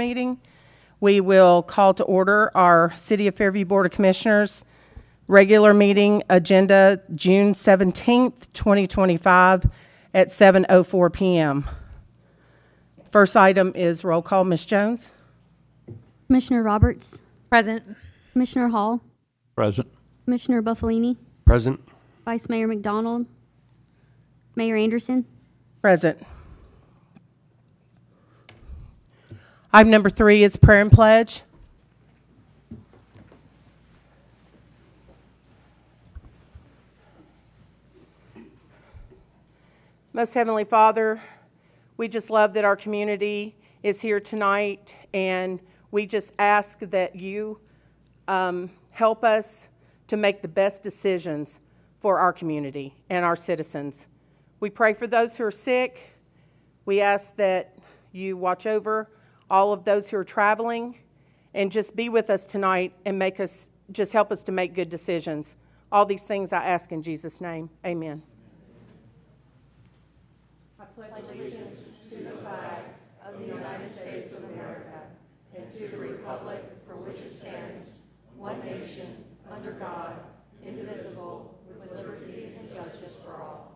meeting. We will call to order our City of Fairview Board of Commissioners regular meeting agenda June 17th, 2025 at 7:04 p.m. First item is roll call. Ms. Jones? Commissioner Roberts. Present. Commissioner Hall. Present. Commissioner Buffalini. Present. Vice Mayor McDonald. Mayor Anderson. Present. Item number 3 is prayer and pledge. Most Heavenly Father, we just love that our community is here tonight, and we just ask that you help us to make the best decisions for our community and our citizens. We pray for those who are sick. We ask that you watch over all of those who are traveling and just be with us tonight and just help us to make good decisions. All these things I ask in Jesus' name. Amen. I pledge allegiance to the flag of the United States of America and to the republic for which it stands, one nation, under God, indivisible, with liberty and justice for all.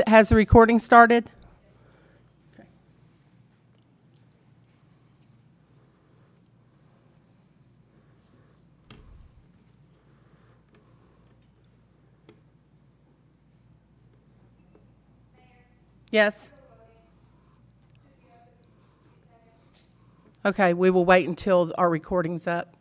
Has the recording started? Okay. Yes. Okay, we will wait until our recording's up.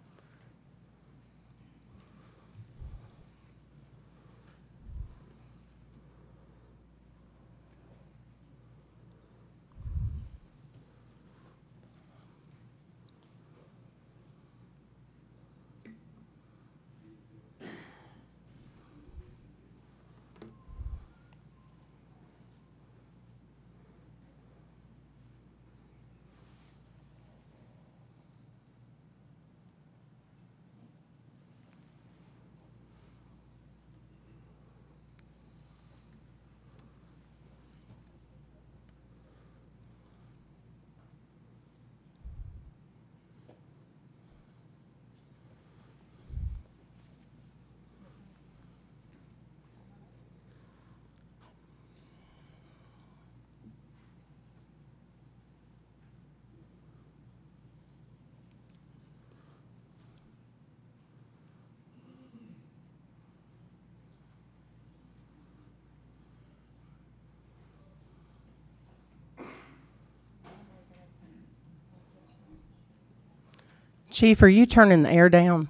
Chief, are you turning the air down?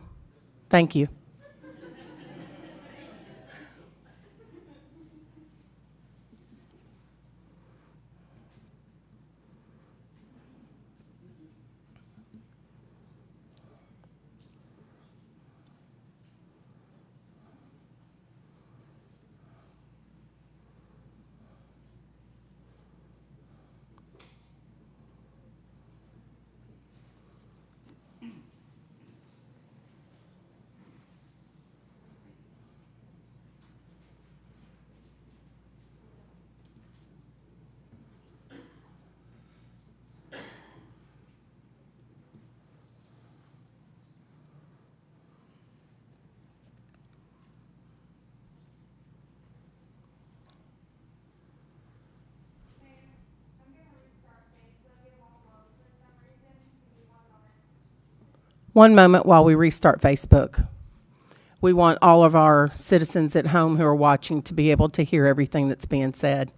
Thank you. One moment while we restart Facebook. We want all of our citizens at home who are watching to be able to hear everything that's being said.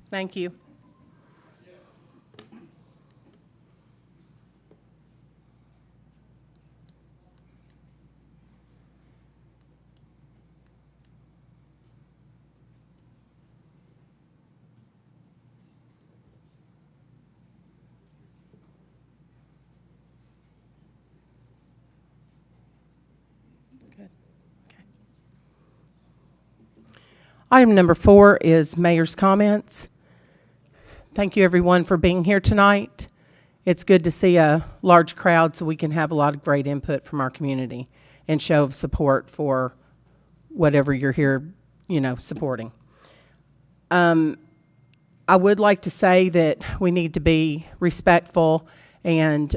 Thank you. Good. Okay. Item number 4 is mayor's comments. Thank you, everyone, for being here tonight. It's good to see a large crowd so we can have a lot of great input from our community and show of support for whatever you're here, supporting. I would like to say that we need to be respectful and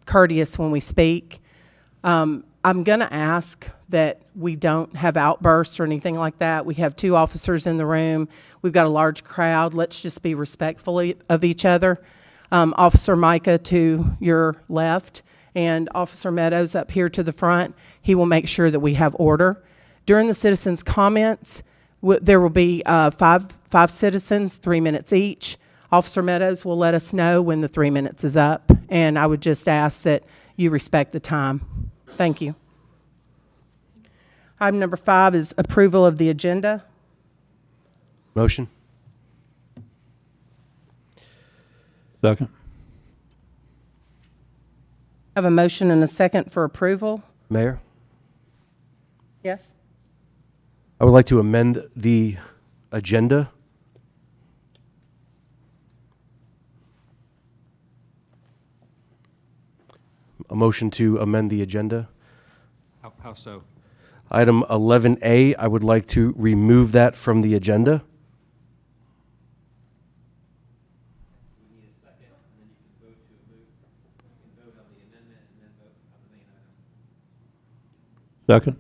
courteous when we speak. I'm going to ask that we don't have outbursts or anything like that. We have 2 officers in the room. We've got a large crowd. Let's just be respectful of each other. Officer Micah to your left and Officer Meadows up here to the front. He will make sure that we have order. During the citizens' comments, there will be five citizens, 3 minutes each. Officer Meadows will let us know when the 3 minutes is up, and I would just ask that you respect the time. Thank you. Item number 5 is approval of the agenda. Motion. Second. I have a motion and a second for approval. Mayor, Yes? I would like to amend the agenda. A motion to amend the agenda. How so? Item 11A, I would like to remove that from the agenda. Second.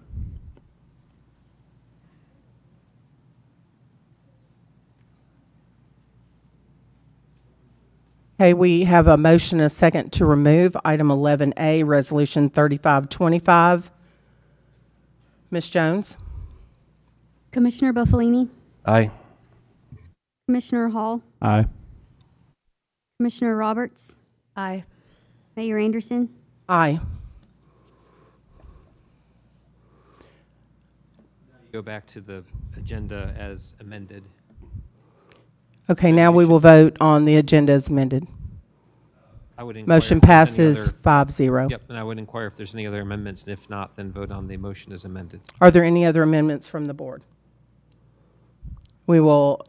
Okay, we have a motion and a second to remove item 11A, resolution 3525. Ms. Jones? Commissioner Buffalini, Aye. Commissioner Hall, Aye. Commissioner Roberts, Aye. Mayor Anderson, Aye. Go back to the agenda as amended. Okay, now we will vote on the agenda as amended. I would inquire Motion if there's any passes other- 5-0. Yep, and I would inquire if there's any other amendments, and if not, then vote on the motion as amended. Are there any other amendments from the board? We will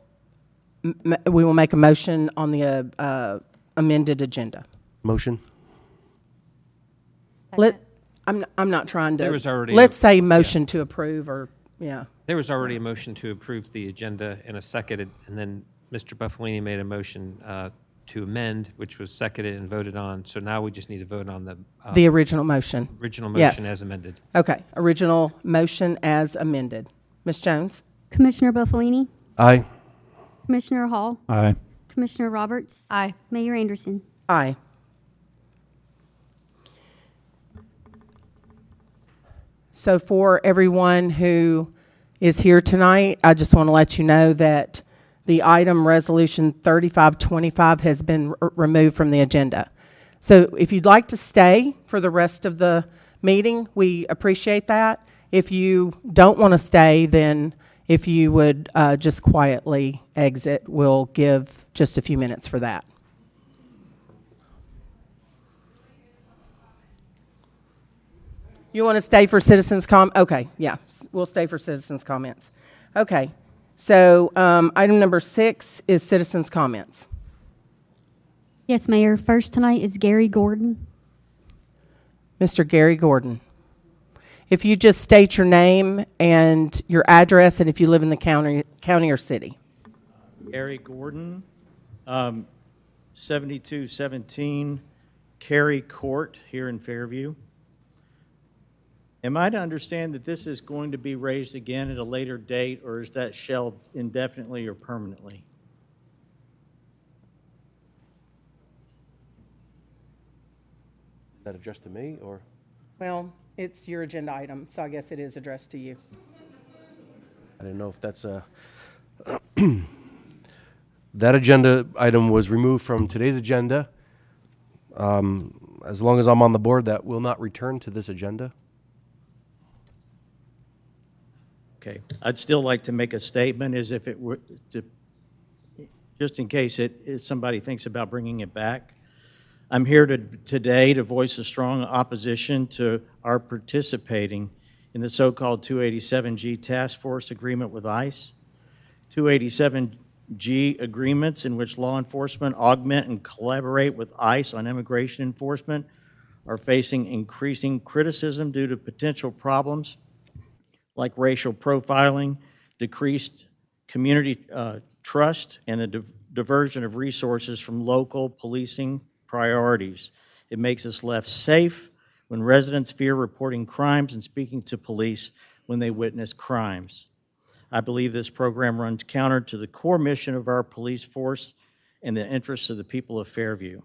make a motion on the amended agenda. Motion. I'm not trying to. There was already Let's say motion to approve or, yeah. There was already a motion to approve the agenda and a seconded, and then Mr. Buffalini made a motion to amend, which was seconded and voted on. So now we just need to vote on the The original motion. original motion Yes. as amended. Okay, original motion as amended. Ms. Jones? Commissioner Buffalini, Aye. Commissioner Hall, Aye. Commissioner Roberts, Aye. Mayor Anderson. Aye. So for everyone who is here tonight, I just want to let you know that the item Resolution 3525 has been removed from the agenda. So if you'd like to stay for the rest of the meeting, we appreciate that. If you don't want to stay, then if you would just quietly exit, we'll give just a few minutes for that. You want to stay for citizens' okay, yeah, we'll stay for citizens' comments. Okay, so item number 6 is citizens' comments. Yes, Mayor. First tonight is Gary Gordon. Mr. Gary Gordon. If you just state your name and your address, and if you live in the county or city. Gary Gordon, 7217 Cary Court here in Fairview. Am I to understand that this is going to be raised again at a later date, or is that shelved indefinitely or permanently? Is that addressed to me or? Well, it's your agenda item, so I guess it is addressed to you. I didn't know if that's that agenda item was removed from today's agenda. As long as I'm on the board, that will not return to this agenda. Okay, I'd still like to make a statement as if it were, just in case somebody thinks about bringing it back. I'm here today to voice a strong opposition to our participating in the so-called 287G Task Force Agreement with ICE. 287G agreements in which law enforcement augment and collaborate with ICE on immigration enforcement are facing increasing criticism due to potential problems like racial profiling, decreased community trust, and the diversion of resources from local policing priorities. It makes us less safe when residents fear reporting crimes and speaking to police when they witness crimes. I believe this program runs counter to the core mission of our police force and the interests of the people of Fairview.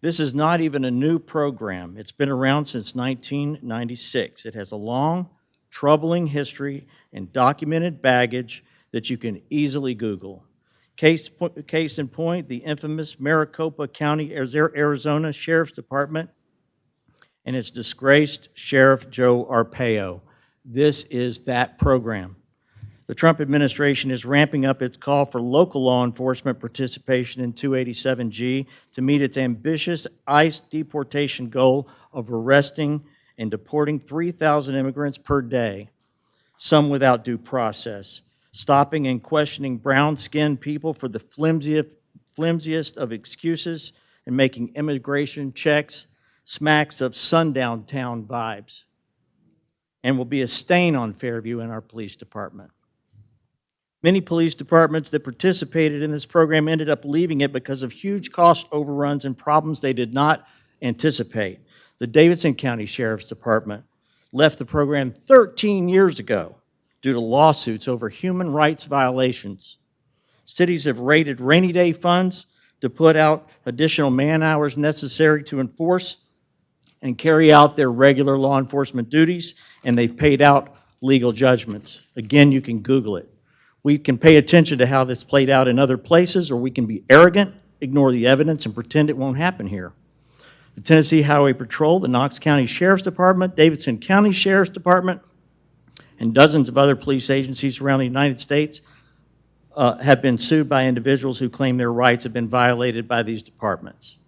This is not even a new program. It's been around since 1996. It has a long, troubling history and documented baggage that you can easily Google. Case in point, the infamous Maricopa County, Arizona Sheriff's Department and its disgraced Sheriff Joe Arpaio. This is that program. The Trump administration is ramping up its call for local law enforcement participation in 287G to meet its ambitious ICE deportation goal of arresting and deporting 3,000 immigrants per day, some without due process, stopping and questioning brown-skinned people for the flimsiest of excuses, and making immigration checks smacks of sundown town vibes, and will be a stain on Fairview and our police department. Many police departments that participated in this program ended up leaving it because of huge cost overruns and problems they did not anticipate. The Davidson County Sheriff's Department left the program 13 years ago due to lawsuits over human rights violations. Cities have raided rainy day funds to put out additional man hours necessary to enforce and carry out their regular law enforcement duties, and they've paid out legal judgments. Again, you can Google it. We can pay attention to how this played out in other places, or we can be arrogant, ignore the evidence, and pretend it won't happen here. The Tennessee Highway Patrol, the Knox County Sheriff's Department, Davidson County Sheriff's Department, and dozens of other police agencies around the United States have been sued by individuals who claim their rights have been violated by these departments.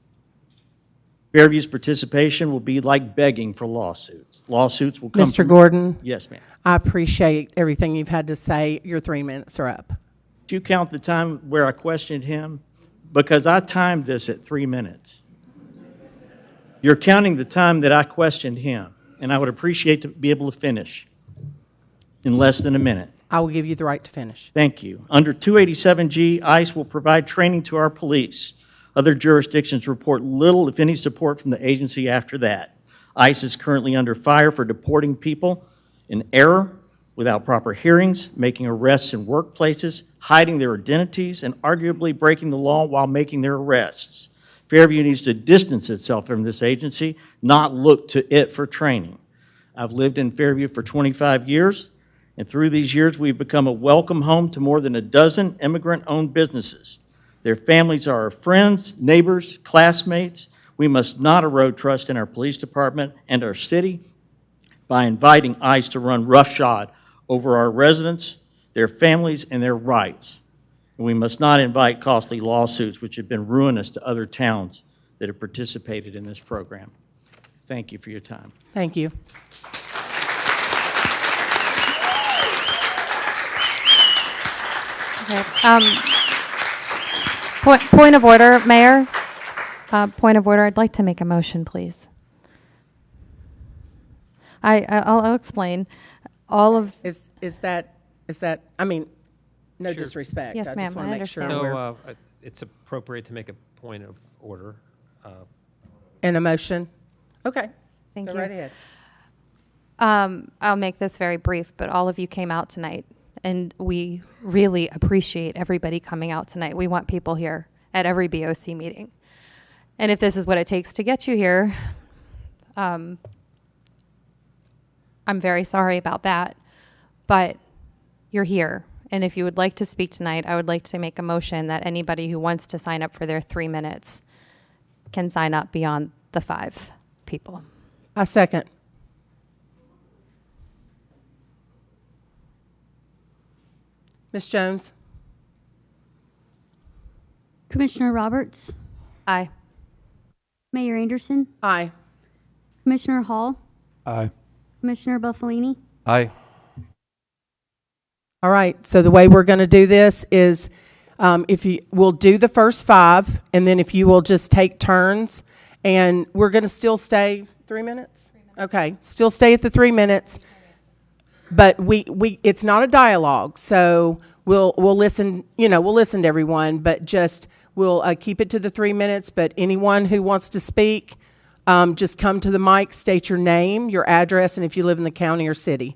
Fairview's participation will be like begging for lawsuits. Lawsuits will come Mr. from- Gordon, Yes, ma'am. I appreciate everything you've had to say. Your 3 minutes are up. Did you count the time where I questioned him? Because I timed this at 3 minutes. You're counting the time that I questioned him, and I would appreciate to be able to finish in less than a minute. I will give you the right to finish. Thank you. Under 287G, ICE will provide training to our police. Other jurisdictions report little, if any, support from the agency after that. ICE is currently under fire for deporting people in error, without proper hearings, making arrests in workplaces, hiding their identities, and arguably breaking the law while making their arrests. Fairview needs to distance itself from this agency, not look to it for training. I've lived in Fairview for 25 years, and through these years, we've become a welcome home to more than a dozen immigrant-owned businesses. Their families are our friends, neighbors, classmates. We must not erode trust in our police department and our city by inviting ICE to run roughshod over our residents, their families, and their rights. And we must not invite costly lawsuits which have been ruinous to other towns that have participated in this program. Thank you for your time. Thank you. Okay. Point of order, Mayor. Point of order. I'd like to make a motion, please. I'll explain. All of Is that, I mean, no disrespect. Yes, I ma'am, just want I to make sure understand. we're So it's appropriate to make a point of order. in a motion. Okay. Thank Go you. right ahead. I'll make this very brief, but all of you came out tonight, and we really appreciate everybody coming out tonight. We want people here at every BOC meeting. And if this is what it takes to get you here, I'm very sorry about that, but you're here, And if you would like to speak tonight, I would like to make a motion that anybody who wants to sign up for their 3 minutes can sign up beyond the 5 people. I second. Ms. Jones? Commissioner Roberts, Aye. Mayor Anderson, Aye. Commissioner Hall, Aye. Commissioner Buffalini. Aye. All right, so the way we're going to do this is we'll do the first 5, and then if you will just take turns, and we're going to still stay 3 minutes? Okay, still stay at the 3 minutes, but it's not a dialogue, so we'll listen, we'll listen to everyone, but just, we'll keep it to the 3 minutes, but anyone who wants to speak, just come to the mic, state your name, your address, and if you live in the county or city.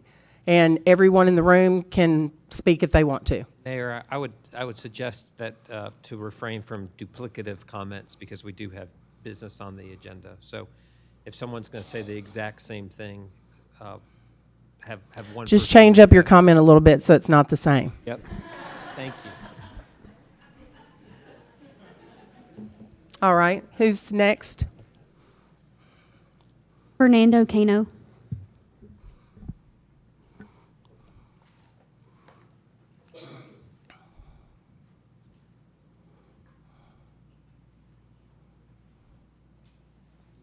And everyone in the room can speak if they want to. Mayor, I would suggest that to refrain from duplicative comments because we do have business on the agenda. So if someone's going to say the exact same thing, have one. Just person- change up your comment a little bit so it's not the same. Yep. Thank you. All right, who's next? Fernando Cano.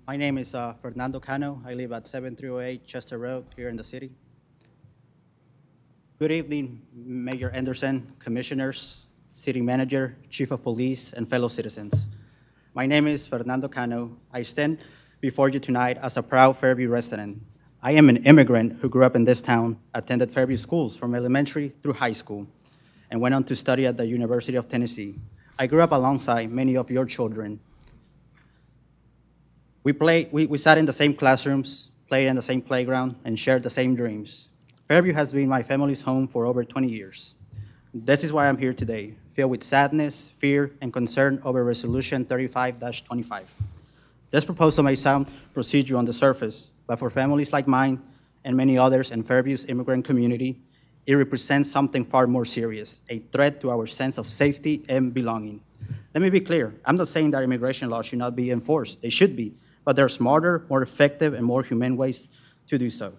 My name is Fernando Cano. I live at 7308 Chester Road here in the city. Good evening, Mayor Anderson, commissioners, city manager, chief of police, and fellow citizens. My name is Fernando Cano. I stand before you tonight as a proud Fairview resident. I am an immigrant who grew up in this town, attended Fairview schools from elementary through high school, and went on to study at the University of Tennessee. I grew up alongside many of your children. We sat in the same classrooms, played in the same playground, and shared the same dreams. Fairview has been my family's home for over 20 years. This is why I'm here today, filled with sadness, fear, and concern over Resolution 35-25. This proposal may sound procedural on the surface, but for families like mine and many others in Fairview's immigrant community, it represents something far more serious, a threat to our sense of safety and belonging. Let me be clear, I'm not saying that immigration laws should not be enforced. They should be. But there are smarter, more effective, and more humane ways to do so.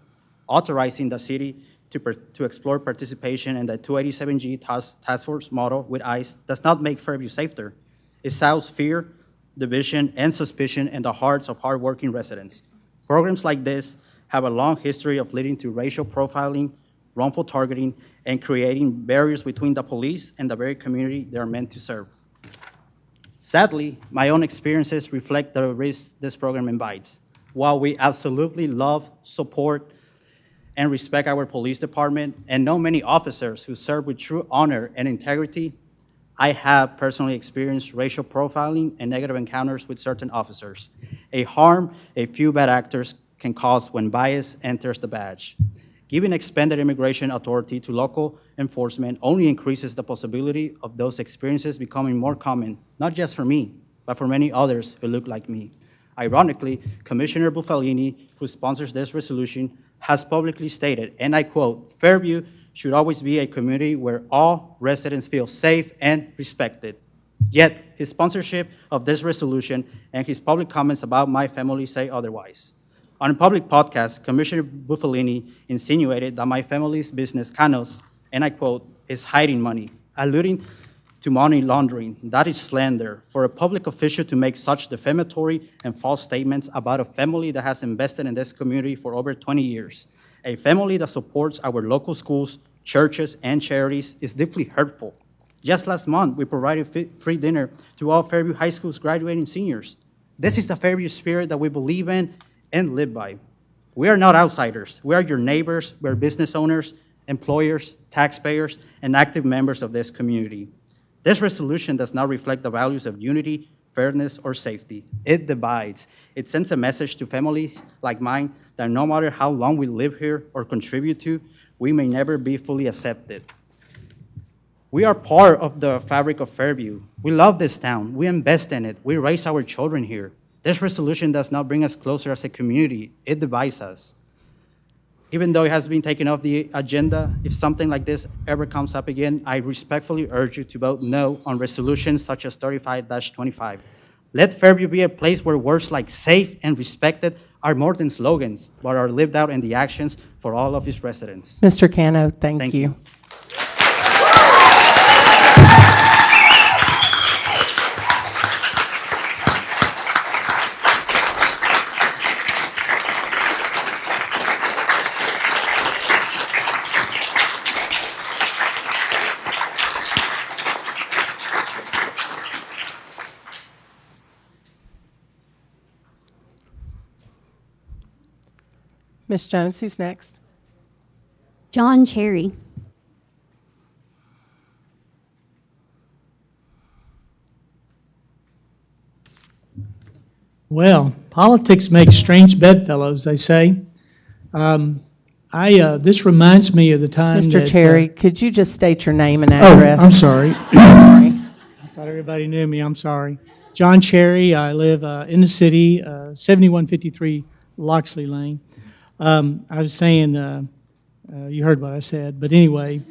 Authorizing the city to explore participation in the 287G task force model with ICE does not make Fairview safer. It sows fear, division, and suspicion in the hearts of hardworking residents. Programs like this have a long history of leading to racial profiling, wrongful targeting, and creating barriers between the police and the very community they are meant to serve. Sadly, my own experiences reflect the risk this program invites. While we absolutely love, support, and respect our police department and know many officers who serve with true honor and integrity, I have personally experienced racial profiling and negative encounters with certain officers, a harm a few bad actors can cause when bias enters the badge. Giving expanded immigration authority to local enforcement only increases the possibility of those experiences becoming more common, not just for me, but for many others who look like me. Ironically, Commissioner Buffalini, who sponsors this resolution, has publicly stated, and I quote, "Fairview should always be a community where all residents feel safe and respected." Yet, his sponsorship of this resolution and his public comments about my family say otherwise. On a public podcast, Commissioner Buffalini insinuated that my family's business, Canos, and I quote, is hiding money, alluding to money laundering. That is slander. For a public official to make such defamatory and false statements about a family that has invested in this community for over 20 years, a family that supports our local schools, churches, and charities is deeply hurtful. Just last month, we provided free dinner to all Fairview High School's graduating seniors. This is the Fairview spirit that we believe in and live by. We are not outsiders. We are your neighbors. We are business owners, employers, taxpayers, and active members of this community. This resolution does not reflect the values of unity, fairness, or safety. It divides. It sends a message to families like mine that no matter how long we live here or contribute to, we may never be fully accepted. We are part of the fabric of Fairview. We love this town. We invest in it. We raise our children here. This resolution does not bring us closer as a community. It divides us. Even though it has been taken off the agenda, if something like this ever comes up again, I respectfully urge you to vote no on resolutions such as 35-25. Let Fairview be a place where words like safe and respected are more than slogans, but are lived out in the actions for all of its residents. Mr. Cano, thank Thank you. you. Ms. Jones, who's next? John Cherry. Well, politics makes strange bedfellows, they say. This reminds me of the time that... Mr. Cherry, could you just state your name and Oh, address? I'm sorry. Sorry. I thought everybody knew me, I'm sorry. John Cherry, I live in the city, 7153 Loxley Lane. I was saying, you heard what I said, but anyway,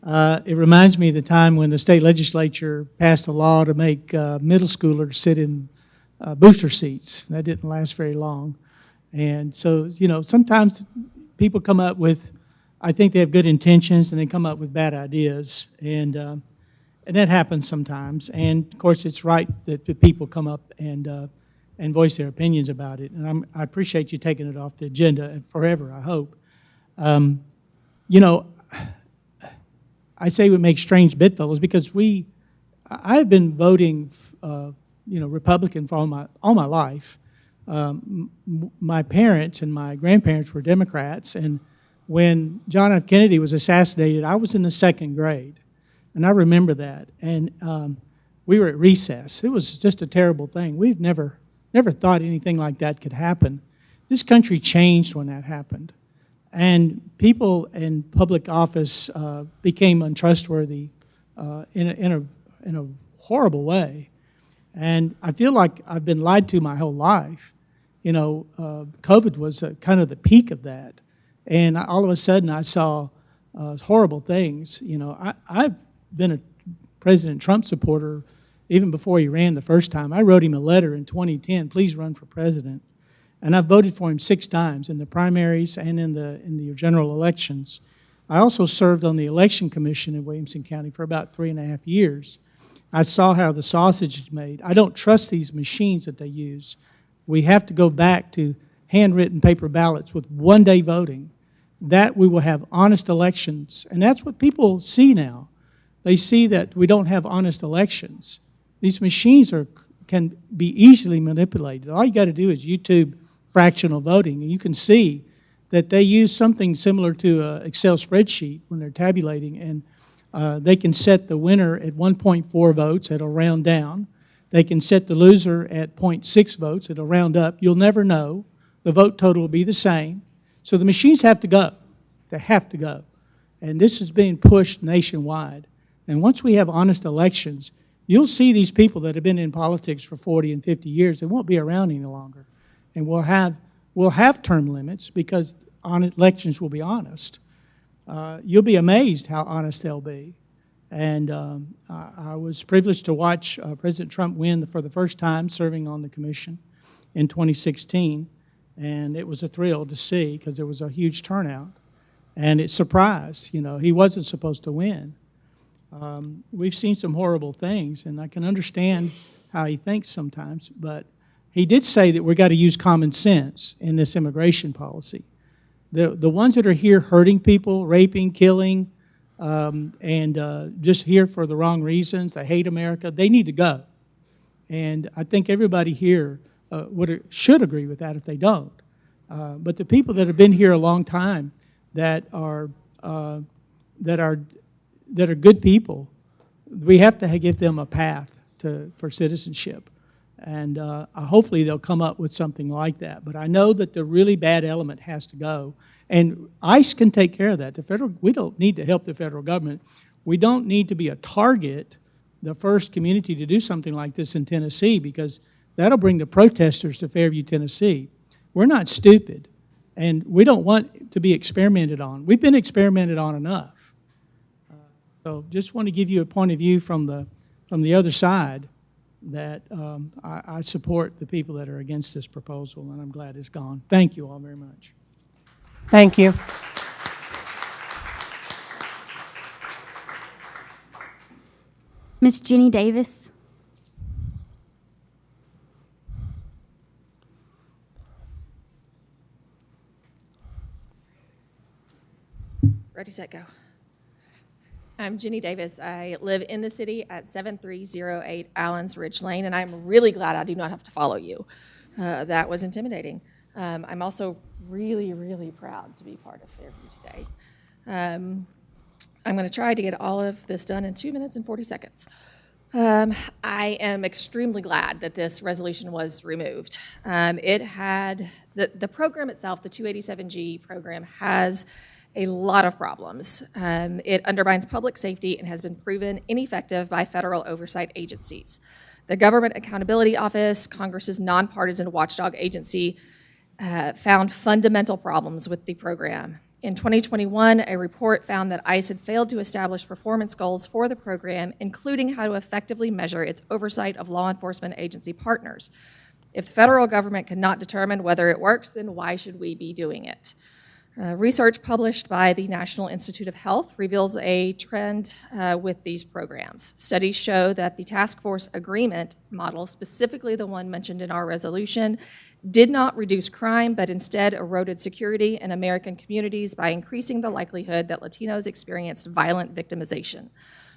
it reminds me of the time when the state legislature passed a law to make middle schoolers sit in booster seats. That didn't last very long. And so, you know, sometimes people come up with, I think they have good intentions, and they come up with bad ideas. And that happens sometimes. And, of course, it's right that the people come up and voice their opinions about it. And I appreciate you taking it off the agenda forever, I hope. You know, I say we make strange bedfellows because I've been voting, you know, Republican for all my life. My parents and my grandparents were Democrats, and when John F. Kennedy was assassinated, I was in the second grade, and I remember that. And we were at recess. It was just a terrible thing. We've never thought anything like that could happen. This country changed when that happened, and people in public office became untrustworthy in a horrible way. And I feel like I've been lied to my whole life. You know, COVID was kind of the peak of that. And all of a sudden I saw horrible things. You know, I've been a President Trump supporter even before he ran the first time. I wrote him a letter in 2010, please run for president. And I voted for him 6 times in the primaries and in the general elections. I also served on the election commission in Williamson County for about 3.5 years. I saw how the sausage is made. I don't trust these machines that they use. We have to go back to handwritten paper ballots with one-day voting. That we will have honest elections. And that's what people see now. They see that we don't have honest elections. These machines can be easily manipulated. All you got to do is YouTube fractional voting, and you can see that they use something similar to an Excel spreadsheet when they're tabulating, and they can set the winner at 1.4 votes. It'll round down. They can set the loser at 0.6 votes. It'll round up. You'll never know. The vote total will be the same. So the machines have to go. They have to go. And this is being pushed nationwide. And once we have honest elections, you'll see these people that have been in politics for 40 and 50 years. They won't be around any longer. And we'll have term limits because elections will be honest. You'll be amazed how honest they'll be. And I was privileged to watch President Trump win for the first time serving on the commission in 2016. And it was a thrill to see because there was a huge turnout. And it surprised, you know, he wasn't supposed to win. We've seen some horrible things, and I can understand how he thinks sometimes, but he did say that we've got to use common sense in this immigration policy. The ones that are here hurting people, raping, killing, and just here for the wrong reasons, they hate America, they need to go. And I think everybody here should agree with that if they don't. But the people that have been here a long time that are good people, we have to give them a path for citizenship. And hopefully they'll come up with something like that. But I know that the really bad element has to go. And ICE can take care of that. We don't need to help the federal government. We don't need to be a target, the first community to do something like this in Tennessee, because that'll bring the protesters to Fairview, Tennessee. We're not stupid. And we don't want to be experimented on. We've been experimented on enough. So just want to give you a point of view from the other side that I support the people that are against this proposal, and I'm glad it's gone. Thank you all very much. Thank you. Miss Jenny Davis. Ready, set, go. I'm Jenny Davis. I live in the city at 7308 Allens Ridge Lane, and I'm really glad I do not have to follow you. That was intimidating. I'm also really, really proud to be part of Fairview today. I'm going to try to get all of this done in 2 minutes and 40 seconds. I am extremely glad that this resolution was removed. It had, the program itself, the 287G program, has a lot of problems. It undermines public safety and has been proven ineffective by federal oversight agencies. The Government Accountability Office, Congress's nonpartisan watchdog agency, found fundamental problems with the program. In 2021, a report found that ICE had failed to establish performance goals for the program, including how to effectively measure its oversight of law enforcement agency partners. If the federal government cannot determine whether it works, then why should we be doing it? Research published by the National Institute of Health reveals a trend with these programs. Studies show that the task force agreement model, specifically the one mentioned in our resolution, did not reduce crime, but instead eroded security in American communities by increasing the likelihood that Latinos experienced violent victimization.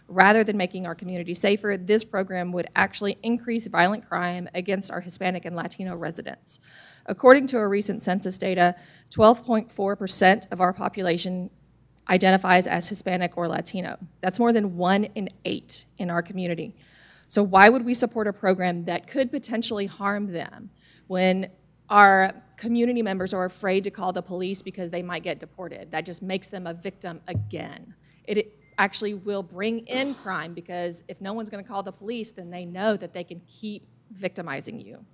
Rather than making our community safer, this program would actually increase violent crime against our Hispanic and Latino residents. According to a recent census data, 12.4% of our population identifies as Hispanic or Latino. That's more than 1 in 8 in our community. So why would we support a program that could potentially harm them when our community members are afraid to call the police because they might get deported? That just makes them a victim again. It actually will bring in crime, because if no one's going to call the police, then they know that they can keep victimizing you.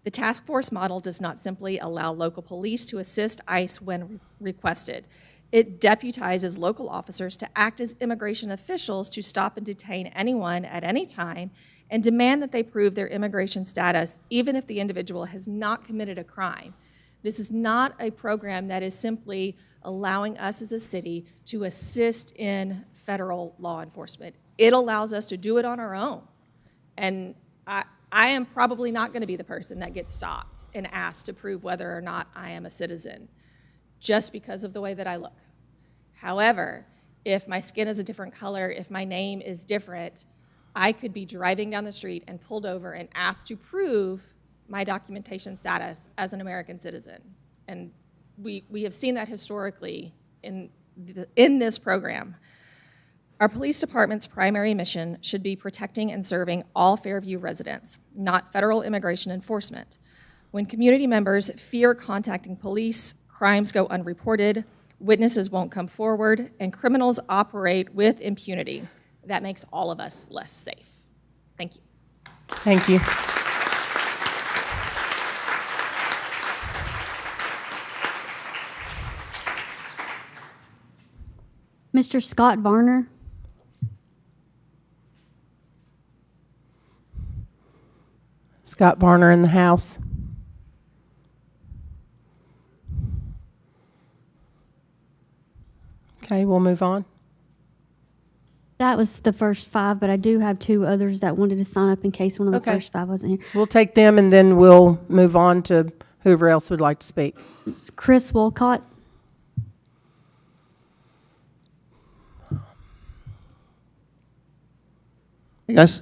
The task force model does not simply allow local police to assist ICE when requested. It deputizes local officers to act as immigration officials to stop and detain anyone at any time and demand that they prove their immigration status, even if the individual has not committed a crime. This is not a program that is simply allowing us as a city to assist in federal law enforcement. It allows us to do it on our own. And I am probably not going to be the person that gets stopped and asked to prove whether or not I am a citizen just because of the way that I look. However, if my skin is a different color, if my name is different, I could be driving down the street and pulled over and asked to prove my documentation status as an American citizen. And we have seen that historically in this program. Our police department's primary mission should be protecting and serving all Fairview residents, not federal immigration enforcement. When community members fear contacting police, crimes go unreported, witnesses won't come forward, and criminals operate with impunity. That makes all of us less safe. Thank you. Thank you. Mr. Scott Varner. Scott Varner in the house. Okay, we'll move on. That was the first 5, but I do have 2 others that wanted to sign up in case one of the Okay. first 5 wasn't here. We'll take them and then we'll move on to whoever else would like to speak. It's Chris Wolcott. Hey guys,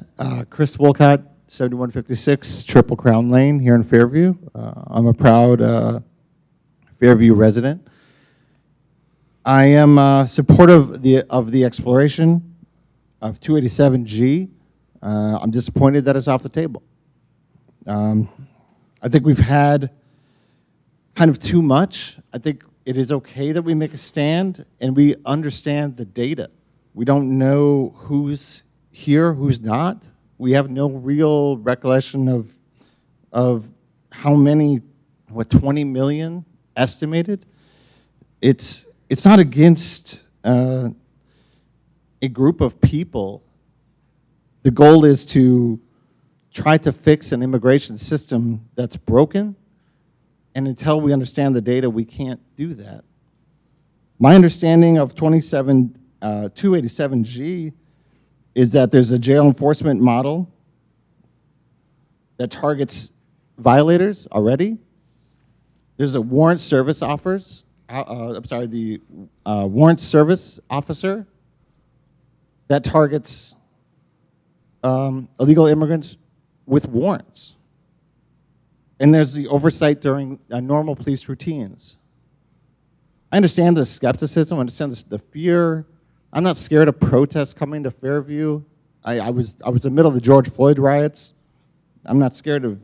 Chris Wolcott, 7156 Triple Crown Lane here in Fairview. I'm a proud Fairview resident. I am supportive of the exploration of 287G. I'm disappointed that it's off the table. I think we've had kind of too much. I think it is okay that we make a stand and we understand the data. We don't know who's here, who's not. We have no real recollection of how many, 20 million estimated. It's not against a group of people. The goal is to try to fix an immigration system that's broken, and until we understand the data, we can't do that. My understanding of 287G is that there's a jail enforcement model that targets violators already. There's a warrant service the warrant service officer that targets illegal immigrants with warrants. And there's the oversight during normal police routines. I understand the skepticism, I understand the fear. I'm not scared of protests coming to Fairview. I was in the middle of the George Floyd riots. I'm not scared of,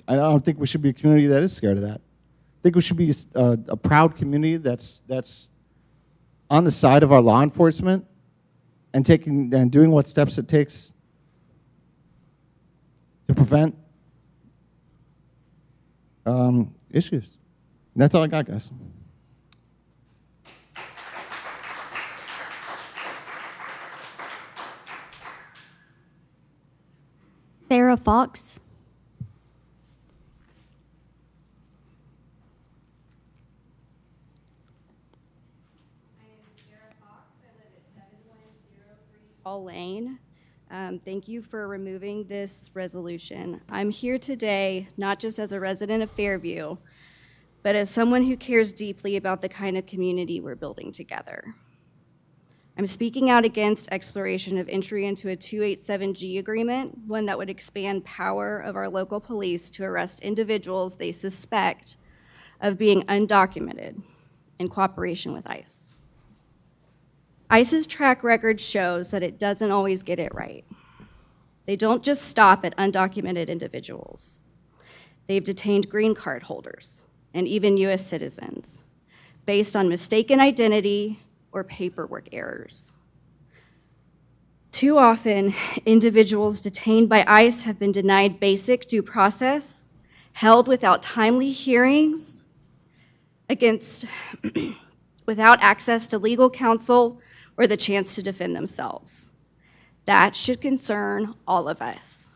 I don't think we should be a community that is scared of that. I think we should be a proud community that's on the side of our law enforcement and doing what steps it takes to prevent issues. That's all I got, guys. Sarah Fox. Paul Lane. Thank you for removing this resolution. I'm here today not just as a resident of Fairview, but as someone who cares deeply about the kind of community we're building together. I'm speaking out against exploration of entry into a 287G agreement, one that would expand power of our local police to arrest individuals they suspect of being undocumented in cooperation with ICE. ICE's track record shows that it doesn't always get it right. They don't just stop at undocumented individuals. They've detained green card holders and even US citizens based on mistaken identity or paperwork errors. Too often, individuals detained by ICE have been denied basic due process, held without timely hearings, without access to legal counsel or the chance to defend themselves. That should concern all of us.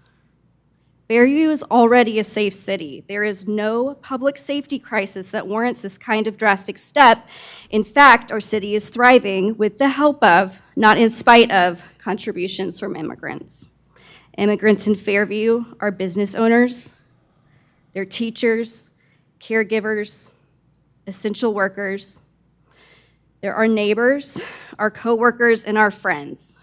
Fairview is already a safe city. There is no public safety crisis that warrants this kind of drastic step. In fact, our city is thriving with the help of, not in spite of, contributions from immigrants. Immigrants in Fairview are business owners, they're teachers, caregivers, essential workers. They're our neighbors, our coworkers, and our friends.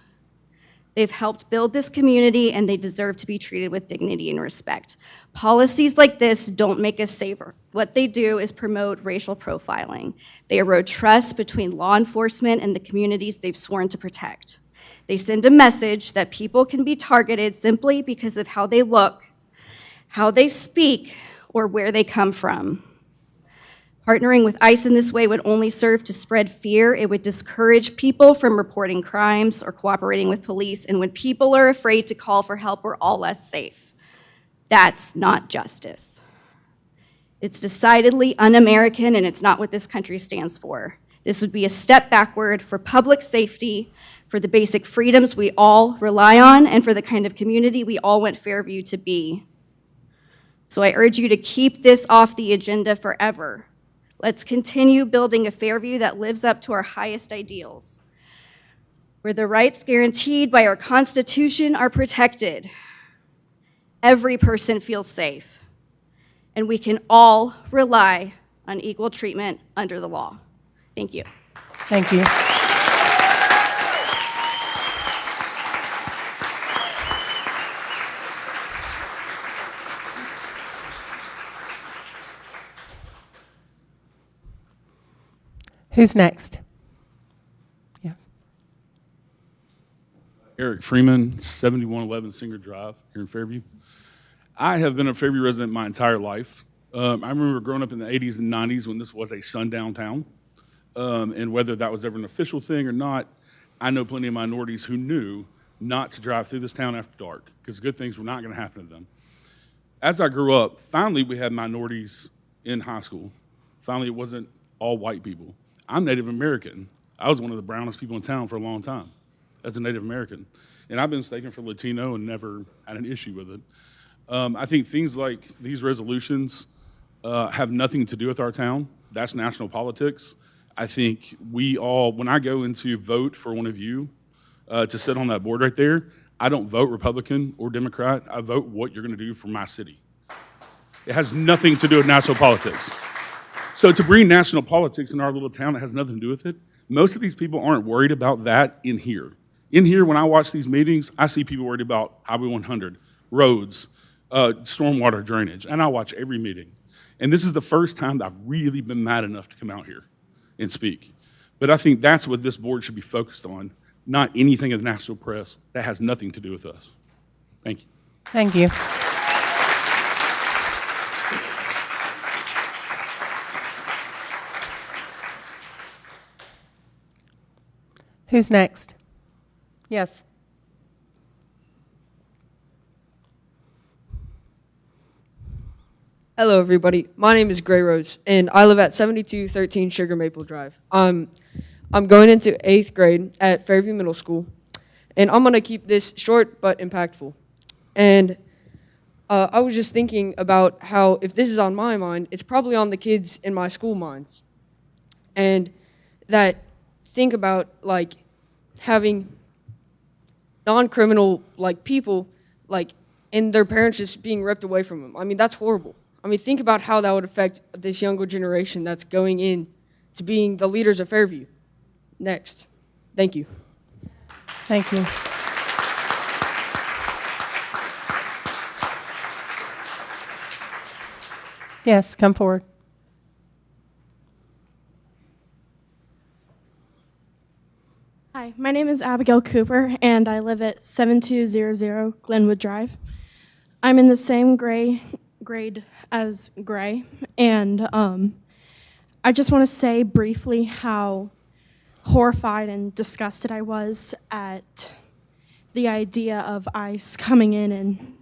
They've helped build this community, and they deserve to be treated with dignity and respect. Policies like this don't make us safer. What they do is promote racial profiling. They erode trust between law enforcement and the communities they've sworn to protect. They send a message that people can be targeted simply because of how they look, how they speak, or where they come from. Partnering with ICE in this way would only serve to spread fear. It would discourage people from reporting crimes or cooperating with police. And when people are afraid to call for help, we're all less safe. That's not justice. It's decidedly un-American, and it's not what this country stands for. This would be a step backward for public safety, for the basic freedoms we all rely on, and for the kind of community we all want Fairview to be. So I urge you to keep this off the agenda forever. Let's continue building a Fairview that lives up to our highest ideals, where the rights guaranteed by our Constitution are protected. Every person feels safe, and we can all rely on equal treatment under the law. Thank you. Thank you. Who's next? Yes. Eric Freeman, 7111 Singer Drive here in Fairview. I have been a Fairview resident my entire life. I remember growing up in the 80s and 90s when this was a sundown town. And whether that was ever an official thing or not, I know plenty of minorities who knew not to drive through this town after dark because good things were not going to happen to them. As I grew up, finally we had minorities in high school. Finally, it wasn't all white people. I'm Native American. I was one of the brownest people in town for a long time as a Native American. And I've been mistaken for Latino and never had an issue with it. I think things like these resolutions have nothing to do with our town. That's national politics. I think we all, when I go in to vote for one of you to sit on that board right there, I don't vote Republican or Democrat. I vote what you're going to do for my city. It has nothing to do with national politics. So to bring national politics in our little town, it has nothing to do with it. Most of these people aren't worried about that in here. In here, when I watch these meetings, I see people worried about Highway 100, roads, stormwater drainage, and I watch every meeting. And this is the first time that I've really been mad enough to come out here and speak. But I think that's what this board should be focused on, not anything in the national press. That has nothing to do with us. Thank you. Thank you. Who's next? Yes. Hello, everybody. My name is Gray Rose, and I live at 7213 Sugar Maple Drive. I'm going into 8th grade at Fairview Middle School, and I'm going to keep this short but impactful. And I was just thinking about how if this is on my mind, it's probably on the kids in my school minds. And that think about, like, having non-criminal, like, people, like, and their parents just being ripped away from them. I mean, that's horrible. I mean, think about how that would affect this younger generation that's going in to being the leaders of Fairview. Next. Thank you. Thank you. Yes, come forward. Hi, my name is Abigail Cooper, and I live at 7200 Glenwood Drive. I'm in the same grade as Gray, and I just want to say briefly how horrified and disgusted I was at the idea of ICE coming in and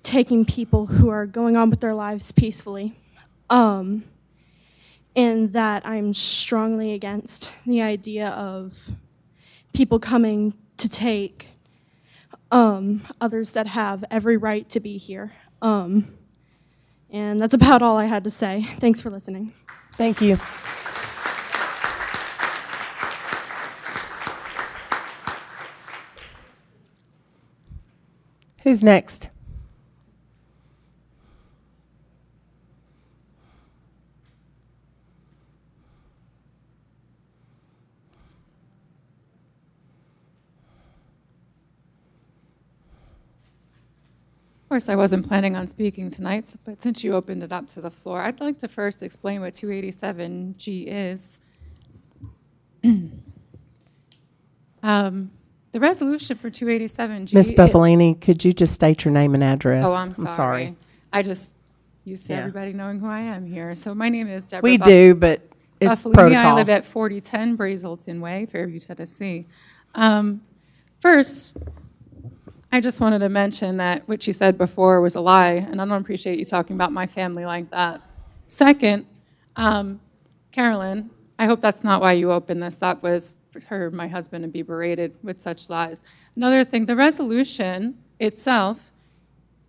taking people who are going on with their lives peacefully, and that I'm strongly against the idea of people coming to take others that have every right to be here. And that's about all I had to say. Thanks for listening. Thank you. Who's next? Of course, I wasn't planning on speaking tonight, but since you opened it up to the floor, I'd like to first explain what 287G is. The resolution for 287G. Ms. Buffalini, could you just state your name and address? Oh, I'm sorry. I just used to everybody knowing who I am here. So my name is Deborah. We do, but it's Buffalini. protocol. I live at 4010 Brazelton Way, Fairview, Tennessee. First, I just wanted to mention that what you said before was a lie, and I don't appreciate you talking about my family like that. Second, Carolyn, I hope that's not why you opened this up, was for my husband to be berated with such lies. Another thing, the resolution itself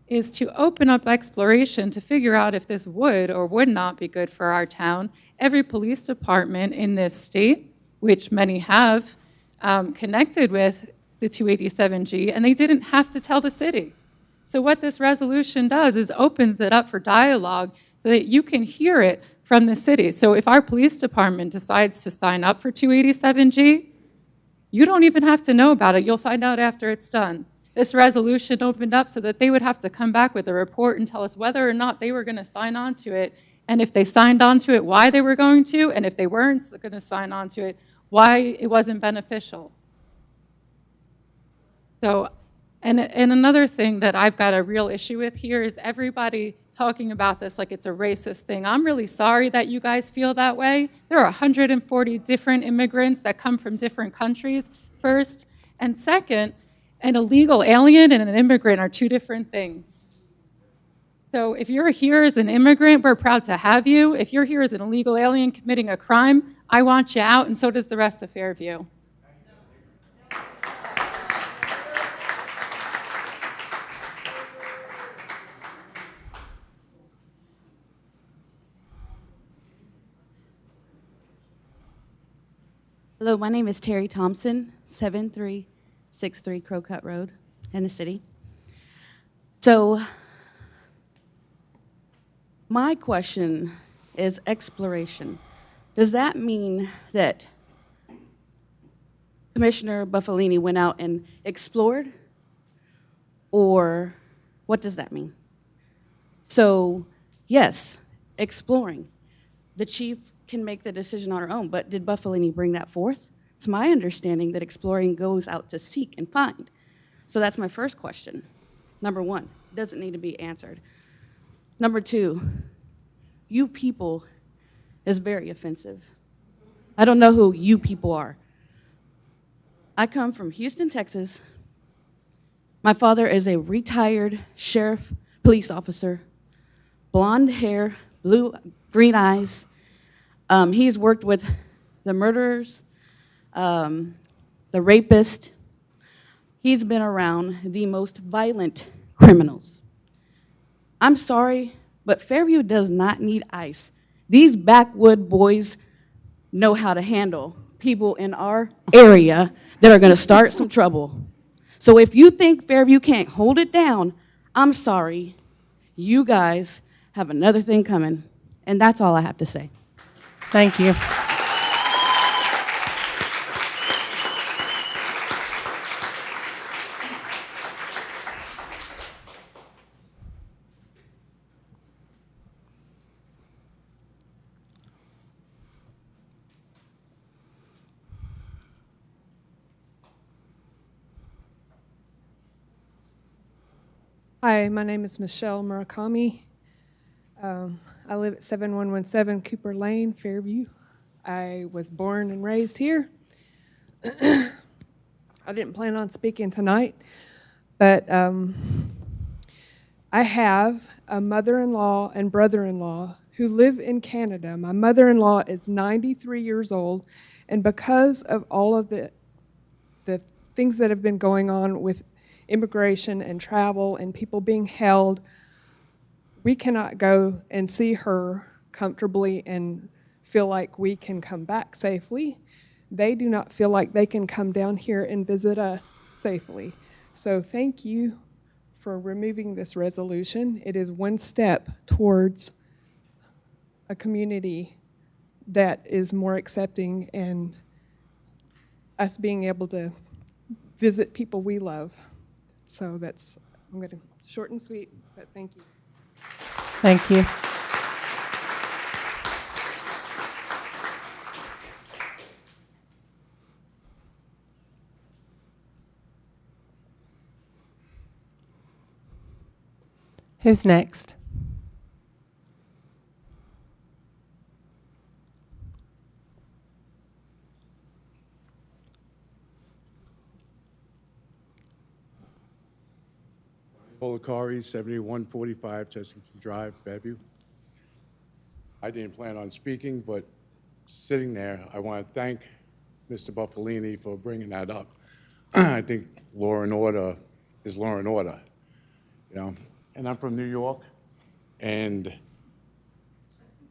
is to open up exploration to figure out if this would or would not be good for our town. Every police department in this state, which many have, connected with the 287G, and they didn't have to tell the city. So what this resolution does is opens it up for dialogue so that you can hear it from the city. So if our police department decides to sign up for 287G, you don't even have to know about it. You'll find out after it's done. This resolution opened up so that they would have to come back with a report and tell us whether or not they were going to sign on to it, and if they signed on to it, why they were going to, and if they weren't going to sign on to it, why it wasn't beneficial. So, and another thing that I've got a real issue with here is everybody talking about this like it's a racist thing. I'm really sorry that you guys feel that way. There are 140 different immigrants that come from different countries, first. And second, an illegal alien and an immigrant are two different things. So if you're here as an immigrant, we're proud to have you. If you're here as an illegal alien committing a crime, I want you out, and so does the rest of Fairview. Hello, my name is Terry Thompson, 7363 Crowcut Road in the city. So my question is exploration. Does that mean that Commissioner Buffalini went out and explored? Or what does that mean? So yes, exploring. The chief can make the decision on her own, but did Buffalini bring that forth? It's my understanding that exploring goes out to seek and find. So that's my first question. Number one, doesn't need to be answered. Number two, you people is very offensive. I don't know who you people are. I come from Houston, Texas. My father is a retired sheriff, police officer, blonde hair, green eyes. He's worked with the murderers, the rapist. He's been around the most violent criminals. I'm sorry, but Fairview does not need ICE. These backwood boys know how to handle people in our area that are going to start some trouble. So if you think Fairview can't hold it down, I'm sorry. You guys have another thing coming. And that's all I have to say. Thank you. Hi, my name is Michelle Murakami. I live at 7117 Cooper Lane, Fairview. I was born and raised here. I didn't plan on speaking tonight, but I have a mother-in-law and brother-in-law who live in Canada. My mother-in-law is 93 years old, and because of all of the things that have been going on with immigration and travel and people being held, we cannot go and see her comfortably and feel like we can come back safely. They do not feel like they can come down here and visit us safely. So thank you for removing this resolution. It is one step towards a community that is more accepting and us being able to visit people we love. So that's, I'm going to short and sweet, but thank you. Thank you. Who's next? Policari, 7145 Chestnut Drive, Fairview. I didn't plan on speaking, but sitting there, I want to thank Mr. Buffalini for bringing that up. I think law and order is law and order, you know. And I'm from New York, and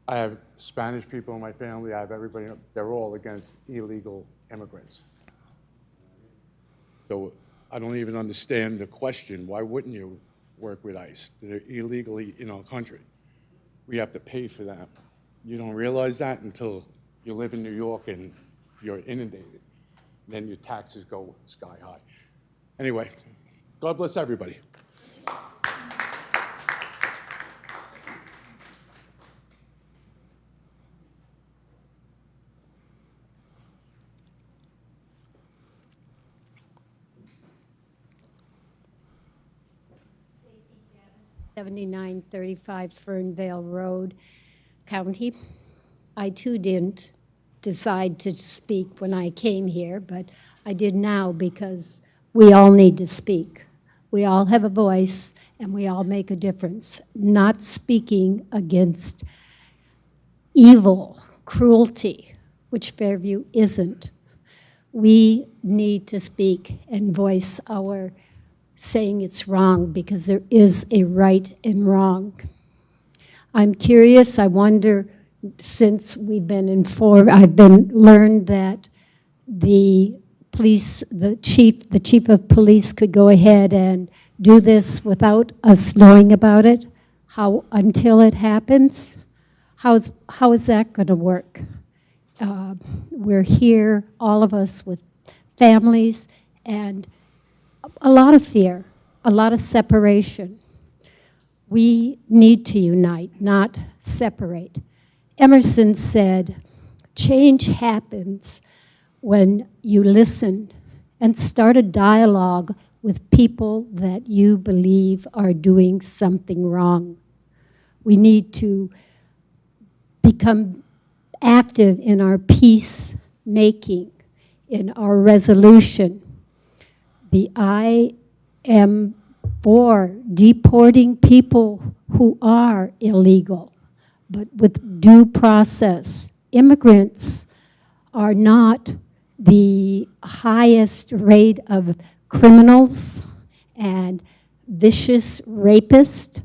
I have Spanish people in my family. I have everybody. They're all against illegal immigrants. So I don't even understand the question. Why wouldn't you work with ICE? They're illegally in our country. We have to pay for that. You don't realize that until you live in New York and you're inundated. Then your taxes go sky high. Anyway, God bless everybody. $7935 Fernvale Road, County. I too didn't decide to speak when I came here, but I did now because we all need to speak. We all have a voice, and we all make a difference. Not speaking against evil, cruelty, which Fairview isn't. We need to speak and voice our saying it's wrong, because there is a right and wrong. I'm curious, I wonder, since we've been informed, learned that the police, the chief of police could go ahead and do this without us knowing about it, until it happens. How is that going to work? We're here, all of us, with families, and a lot of fear, a lot of separation. We need to unite, not separate. Emerson said, change happens when you listen and start a dialogue with people that you believe are doing something wrong. We need to become active in our peace-making, in our resolution. I am for deporting people who are illegal, but with due process. Immigrants are not the highest rate of criminals and vicious rapists.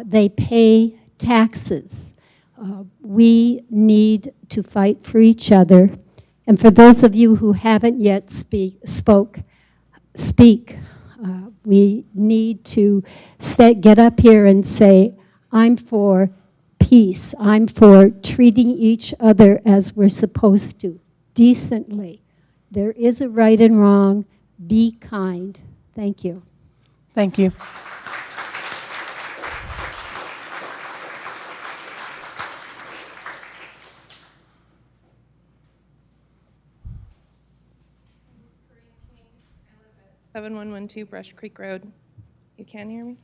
They pay taxes. We need to fight for each other. And for those of you who haven't yet speak. We need to get up here and say, I'm for peace. I'm for treating each other as we're supposed to, decently. There is a right and wrong. Be kind. Thank you. Thank you. I live at 7112 Brush Creek Road. You can hear me?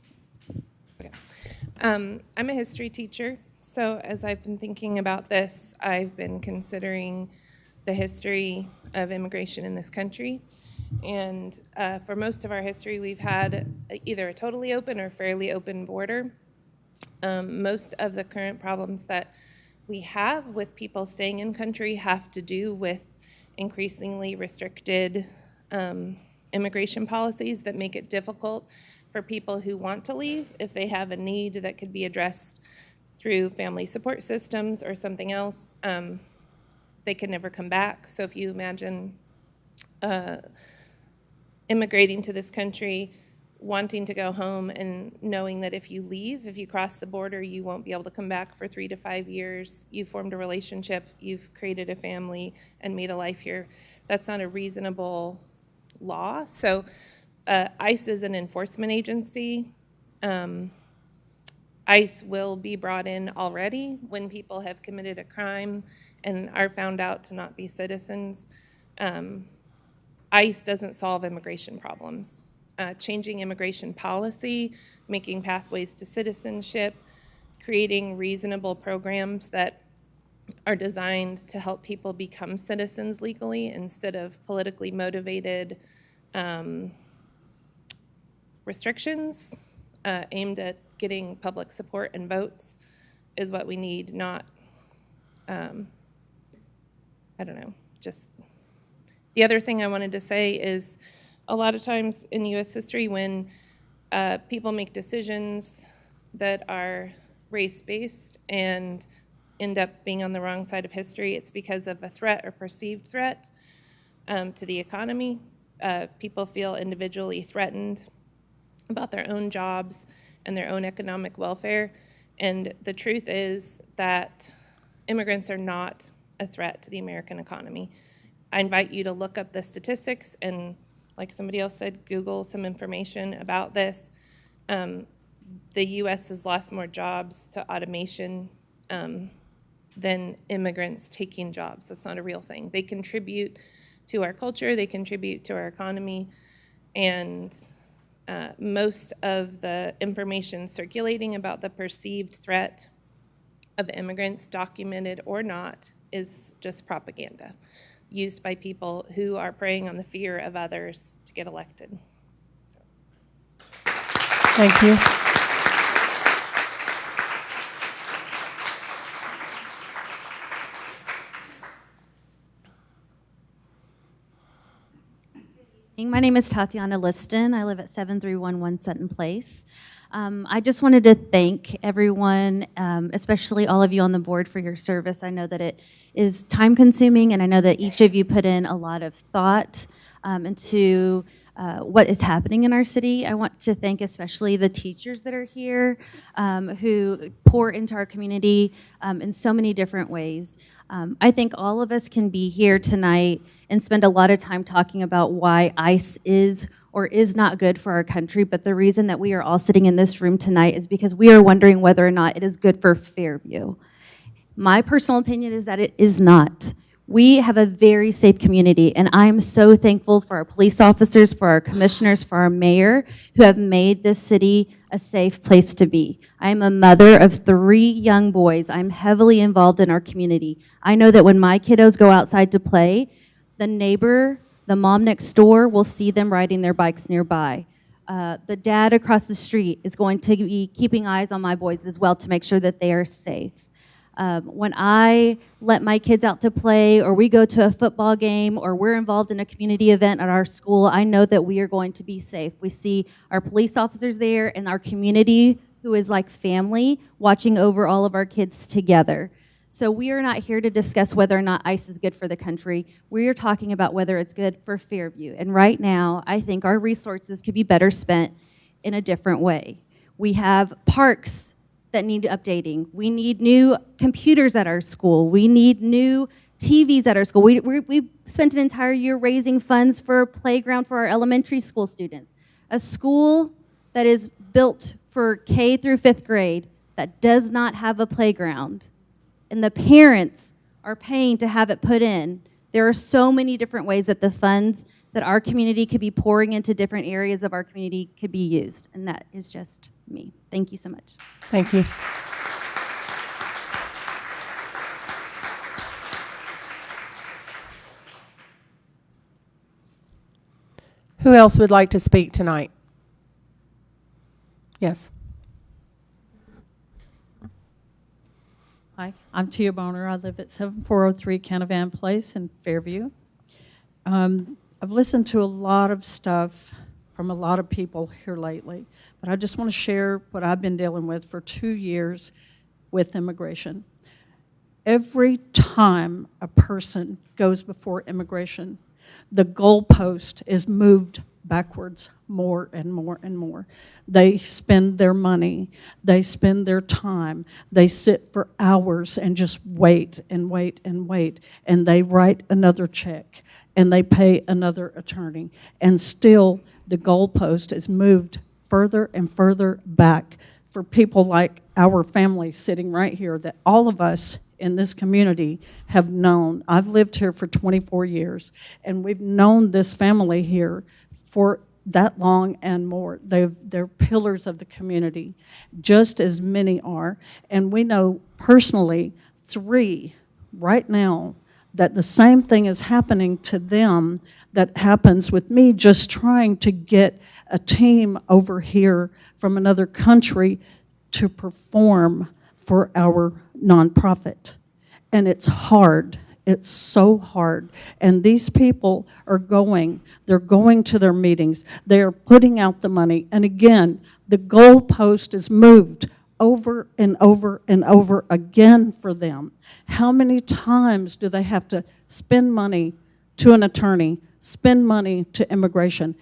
Okay. I'm a history teacher, so as I've been thinking about this, I've been considering the history of immigration in this country. And for most of our history, we've had either a totally open or fairly open border. Most of the current problems that we have with people staying in country have to do with increasingly restricted immigration policies that make it difficult for people who want to leave if they have a need that could be addressed through family support systems or something else. They can never come back. So if you imagine immigrating to this country, wanting to go home and knowing that if you leave, if you cross the border, you won't be able to come back for 3 to 5 years. You've formed a relationship, you've created a family and made a life here. That's not a reasonable law. So ICE is an enforcement agency. ICE will be brought in already when people have committed a crime and are found out to not be citizens. ICE doesn't solve immigration problems. Changing immigration policy, making pathways to citizenship, creating reasonable programs that are designed to help people become citizens legally instead of politically motivated restrictions aimed at getting public support and votes is what we need, not, I don't know, just. The other thing I wanted to say is a lot of times in U.S. history when people make decisions that are race-based and end up being on the wrong side of history, it's because of a threat or perceived threat to the economy. People feel individually threatened about their own jobs and their own economic welfare. And the truth is that immigrants are not a threat to the American economy. I invite you to look up the statistics and, like somebody else said, Google some information about this. The U.S. has lost more jobs to automation than immigrants taking jobs. That's not a real thing. They contribute to our culture, they contribute to our economy, and most of the information circulating about the perceived threat of immigrants, documented or not, is just propaganda used by people who are preying on the fear of others to get elected. Thank you. My name is Tatiana Liston. I live at 7311 Sutton Place. I just wanted to thank everyone, especially all of you on the board, for your service. I know that it is time consuming, and I know that each of you put in a lot of thought into what is happening in our city. I want to thank especially the teachers that are here who pour into our community in so many different ways. I think all of us can be here tonight and spend a lot of time talking about why ICE is or is not good for our country, but the reason that we are all sitting in this room tonight is because we are wondering whether or not it is good for Fairview. My personal opinion is that it is not. We have a very safe community, and I am so thankful for our police officers, for our commissioners, for our mayor, who have made this city a safe place to be. I am a mother of 3 young boys. I'm heavily involved in our community. I know that when my kiddos go outside to play, the neighbor, the mom next door will see them riding their bikes nearby. The dad across the street is going to be keeping eyes on my boys as well to make sure that they are safe. When I let my kids out to play, or we go to a football game, or we're involved in a community event at our school, I know that we are going to be safe. We see our police officers there and our community, who is like family, watching over all of our kids together. So we are not here to discuss whether or not ICE is good for the country. We are talking about whether it's good for Fairview. And right now, I think our resources could be better spent in a different way. We have parks that need updating. We need new computers at our school. We need new TVs at our school. We spent an entire year raising funds for a playground for our elementary school students. A school that is built for K through 5th grade that does not have a playground, and the parents are paying to have it put in. There are so many different ways that the funds that our community could be pouring into different areas of our community could be used, and that is just me. Thank you so much. Thank you. Who else would like to speak tonight? Yes. Hi, I'm Tia Boner. I live at 7403 Canavan Place in Fairview. I've listened to a lot of stuff from a lot of people here lately, but I just want to share what I've been dealing with for 2 years with immigration. Every time a person goes before immigration, the goalpost is moved backwards more and more and more. They spend their money, they spend their time, they sit for hours and just wait and wait and wait, and they write another check and they pay another attorney, and still the goalpost is moved further and further back for people like our family sitting right here that all of us in this community have known. I've lived here for 24 years, and we've known this family here for that long and more. They're pillars of the community, just as many are. And we know personally 3 right now that the same thing is happening to them that happens with me just trying to get a team over here from another country to perform for our nonprofit. And it's hard. It's so hard. And these people are they're going to their meetings. They're putting out the money. And again, the goalpost is moved over and over and over again for them. How many times do they have to spend money to an attorney, spend money to immigration,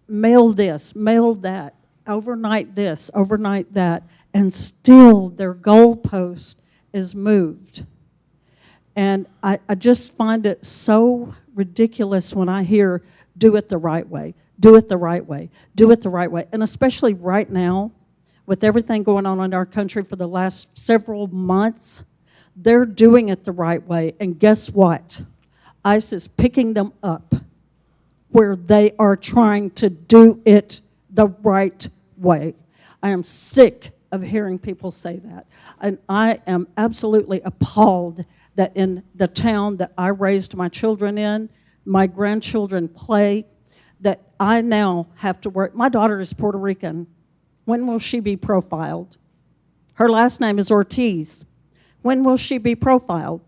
mail this, mail that, overnight this, overnight that, and still their goalpost is moved? And I just find it so ridiculous when I hear, do it the right way, do it the right way, do it the right way. And especially right now, with everything going on in our country for the last several months, they're doing it the right way. And guess what? ICE is picking them up where they are trying to do it the right way. I am sick of hearing people say that. And I am absolutely appalled that in the town that I raised my children in, my grandchildren play, that I now have to work. My daughter is Puerto Rican, When will she be profiled? Her last name is Ortiz. When will she be profiled?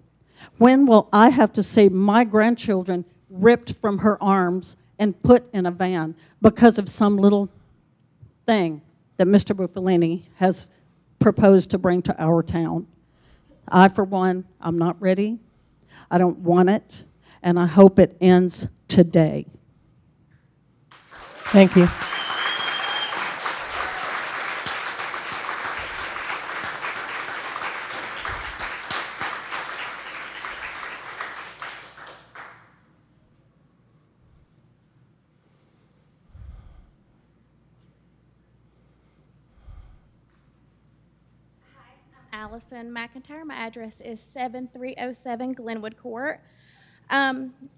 When will I have to see my grandchildren ripped from her arms and put in a van because of some little thing that Mr. Buffalini has proposed to bring to our town? I, for one, I'm not ready. I don't want it, and I hope it ends today. Thank you. Allison McIntyre. My address is 7307 Glenwood Court.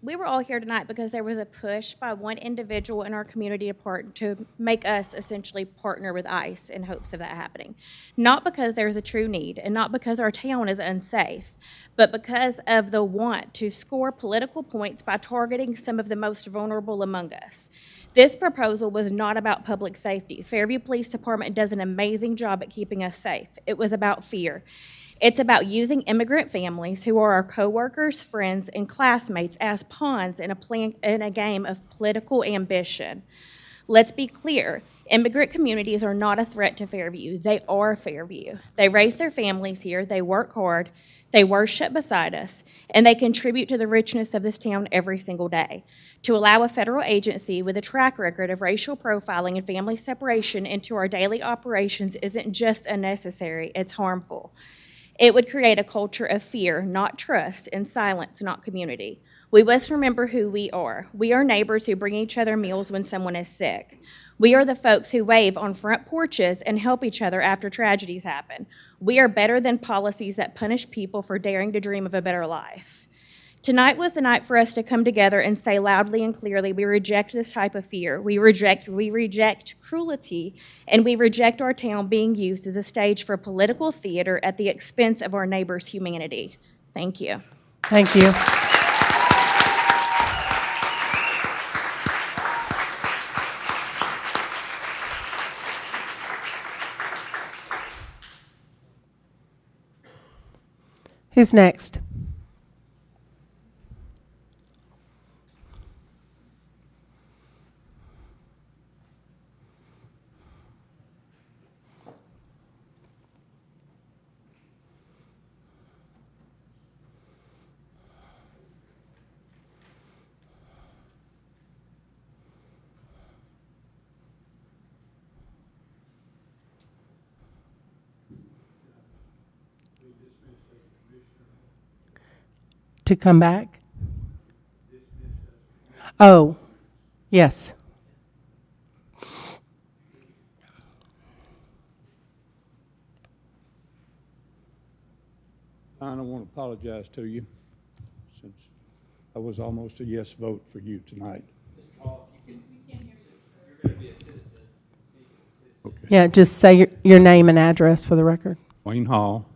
We were all here tonight because there was a push by one individual in our community to make us essentially partner with ICE in hopes of that happening. Not because there's a true need and not because our town is unsafe, but because of the want to score political points by targeting some of the most vulnerable among us. This proposal was not about public safety. Fairview Police Department does an amazing job at keeping us safe. It was about fear. It's about using immigrant families who are our coworkers, friends, and classmates as pawns in a game of political ambition. Let's be clear. Immigrant communities are not a threat to Fairview. They are Fairview. They raise their families here. They work hard. They worship beside us, and they contribute to the richness of this town every single day. To allow a federal agency with a track record of racial profiling and family separation into our daily operations isn't just unnecessary, it's harmful. It would create a culture of fear, not trust, and silence, not community. We must remember who we are. We are neighbors who bring each other meals when someone is sick. We are the folks who wave on front porches and help each other after tragedies happen. We are better than policies that punish people for daring to dream of a better life. Tonight was the night for us to come together and say loudly and clearly, we reject this type of fear. We reject cruelty, and we reject our town being used as a stage for political theater at the expense of our neighbors' humanity. Thank you. Thank you. Who's next? To come back? Oh, yes. I want to apologize to you, since I was almost a yes vote for you tonight. Okay. Yeah, just say your name and address for the record. Wayne Hall,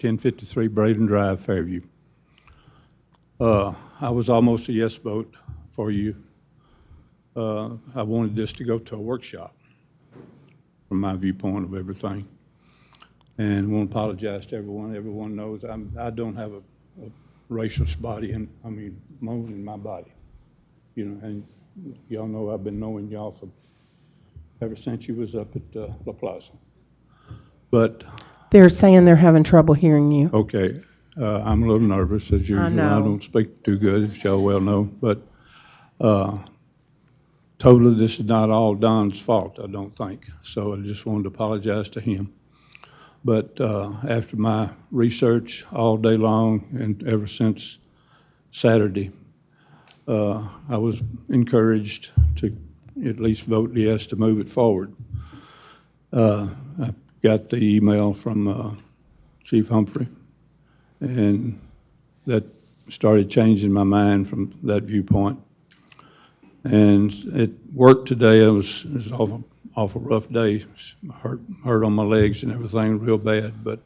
1053 Braden Drive, Fairview. I was almost a yes vote for you. I wanted this to go to a workshop from my viewpoint of everything. And I want to apologize to everyone. Everyone knows I don't have a racist body, and bone in my body. You know, and y'all know I've been knowing y'all ever since you was up at La Plaza. But they're saying they're having trouble hearing you. okay, I'm a little nervous as usual. I don't speak too good, as y'all well know. But totally, this is not all Don's fault, I don't think. So I just wanted to apologize to him. But after my research all day long and ever since Saturday, I was encouraged to at least vote yes to move it forward. I got the email from Chief Humphrey, and that started changing my mind from that viewpoint. And at work today, it was an awful rough day. Hurt on my legs and everything real bad, but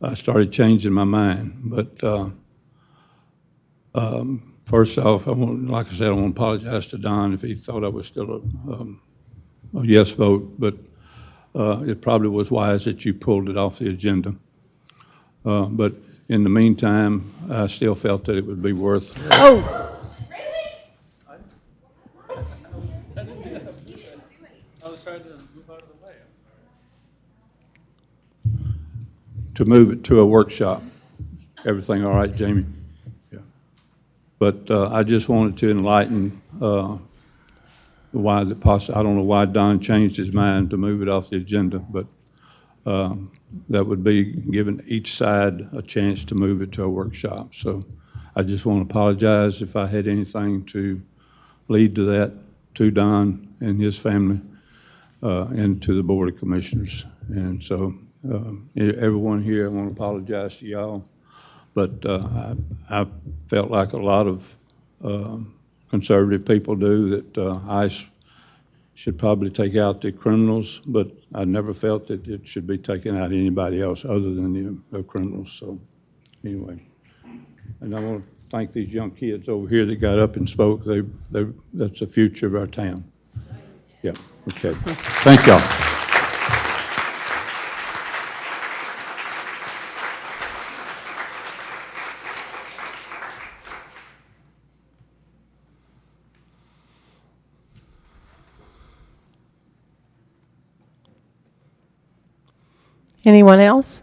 I started changing my mind. But first off, like I said, I want to apologize to Don if he thought I was still a yes vote. But it probably was wise that you pulled it off the agenda. But in the meantime, I still felt that it would be worth. Oh, To move it to a workshop. Everything all right, Jamie? Yeah. But I just wanted to enlighten why the I don't know why Don changed his mind to move it off the agenda, but that would be giving each side a chance to move it to a workshop. So I just want to apologize if I had anything to lead to that, to Don and his family, and to the Board of Commissioners. And so everyone here, I want to apologize to y'all, but I felt like a lot of conservative people do that ICE should probably take out the criminals, but I never felt that it should be taking out anybody else other than the criminals. So anyway, and I want to thank these young kids over here that got up and spoke. That's the future of our town. Yeah, okay. Thank y'all. anyone else?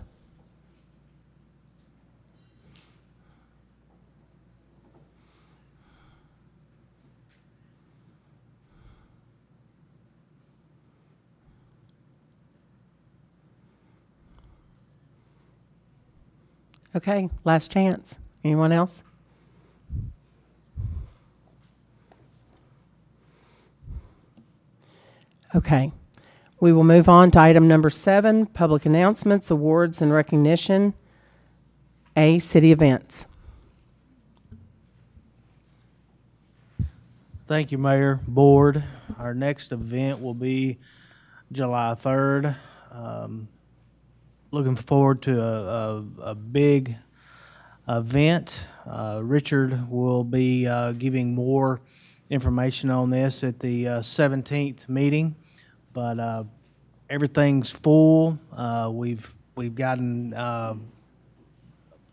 Okay, last chance. Anyone else? Okay. We will move on to item number 7, public announcements, awards, and recognition. A, city events. Thank you, Mayor, Board. Our next event will be July 3rd. Looking forward to a big event. Richard will be giving more information on this at the 17th meeting, but everything's full. We've gotten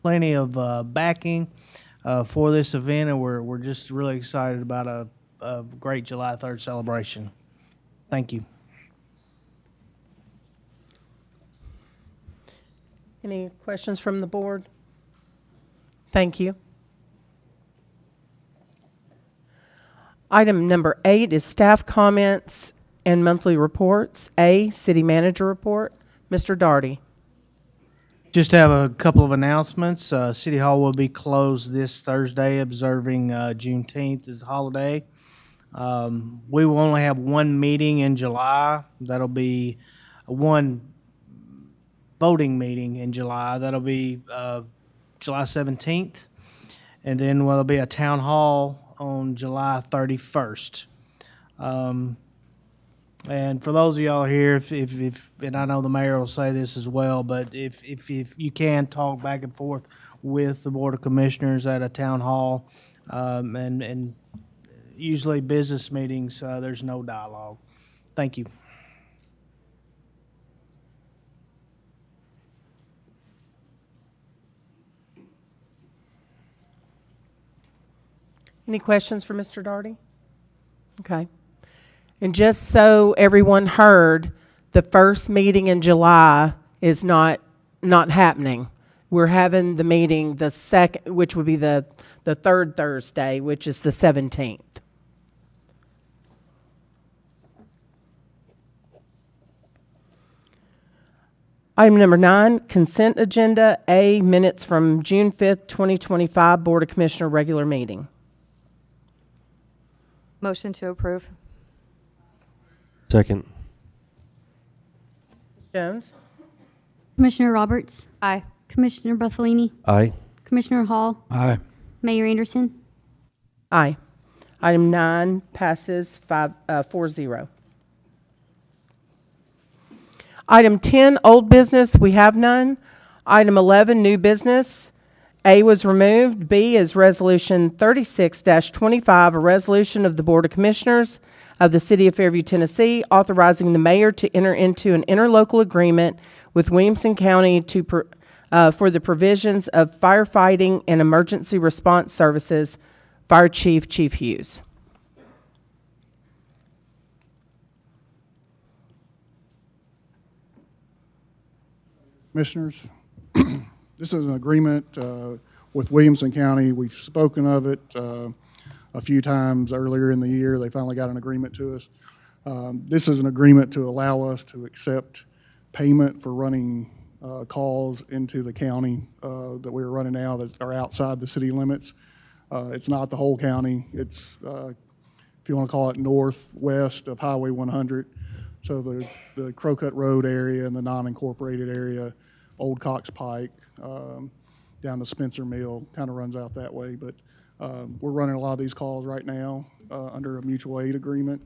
plenty of backing for this event, and we're just really excited about a great July 3rd celebration. Thank you. Any questions from the board? Thank you. Item number 8 is staff comments and monthly reports. A, city manager report. Mr. Daugherty. Just have a couple of announcements. City Hall will be closed this Thursday, observing Juneteenth as a holiday. We will only have one meeting in July. That'll be one voting meeting in July. That'll be July 17th. And then there'll be a town hall on July 31st. And for those of y'all here, if and I know the mayor will say this as well, but if you can talk back and forth with the Board of Commissioners at a town hall, and usually business meetings, there's no dialogue. Thank you. Any questions for Mr. Daugherty? Okay. And just so everyone heard, the first meeting in July is not happening. We're having the meeting the second, which would be the third Thursday, which is the 17th. Item number 9, consent agenda. A, minutes from June 5th, 2025, Board of Commissioner regular meeting. Motion to approve. Second. Jones? Commissioner Roberts? Aye. Commissioner Buffalini? Aye. Commissioner Hall? Aye. Mayor Anderson? Aye. Item 9 passes 4-0. Item 10, old business, we have none. Item 11, new business. A was removed. B is Resolution 36-25, a resolution of the Board of Commissioners of the City of Fairview, Tennessee, authorizing the mayor to enter into an interlocal agreement with Williamson County for the provisions of firefighting and emergency response services. Fire Chief Hughes. Commissioners, this is an agreement with Williamson County. We've spoken of it a few times earlier in the year. They finally got an agreement to us. This is an agreement to allow us to accept payment for running calls into the county that we're running now that are outside the city limits. It's not the whole county. It's, if you want to call it, northwest of Highway 100. So the Crowcut Road area and the non-incorporated area, Old Cox Pike, down to Spencer Mill, kind of runs out that way. But we're running a lot of these calls right now under a mutual aid agreement.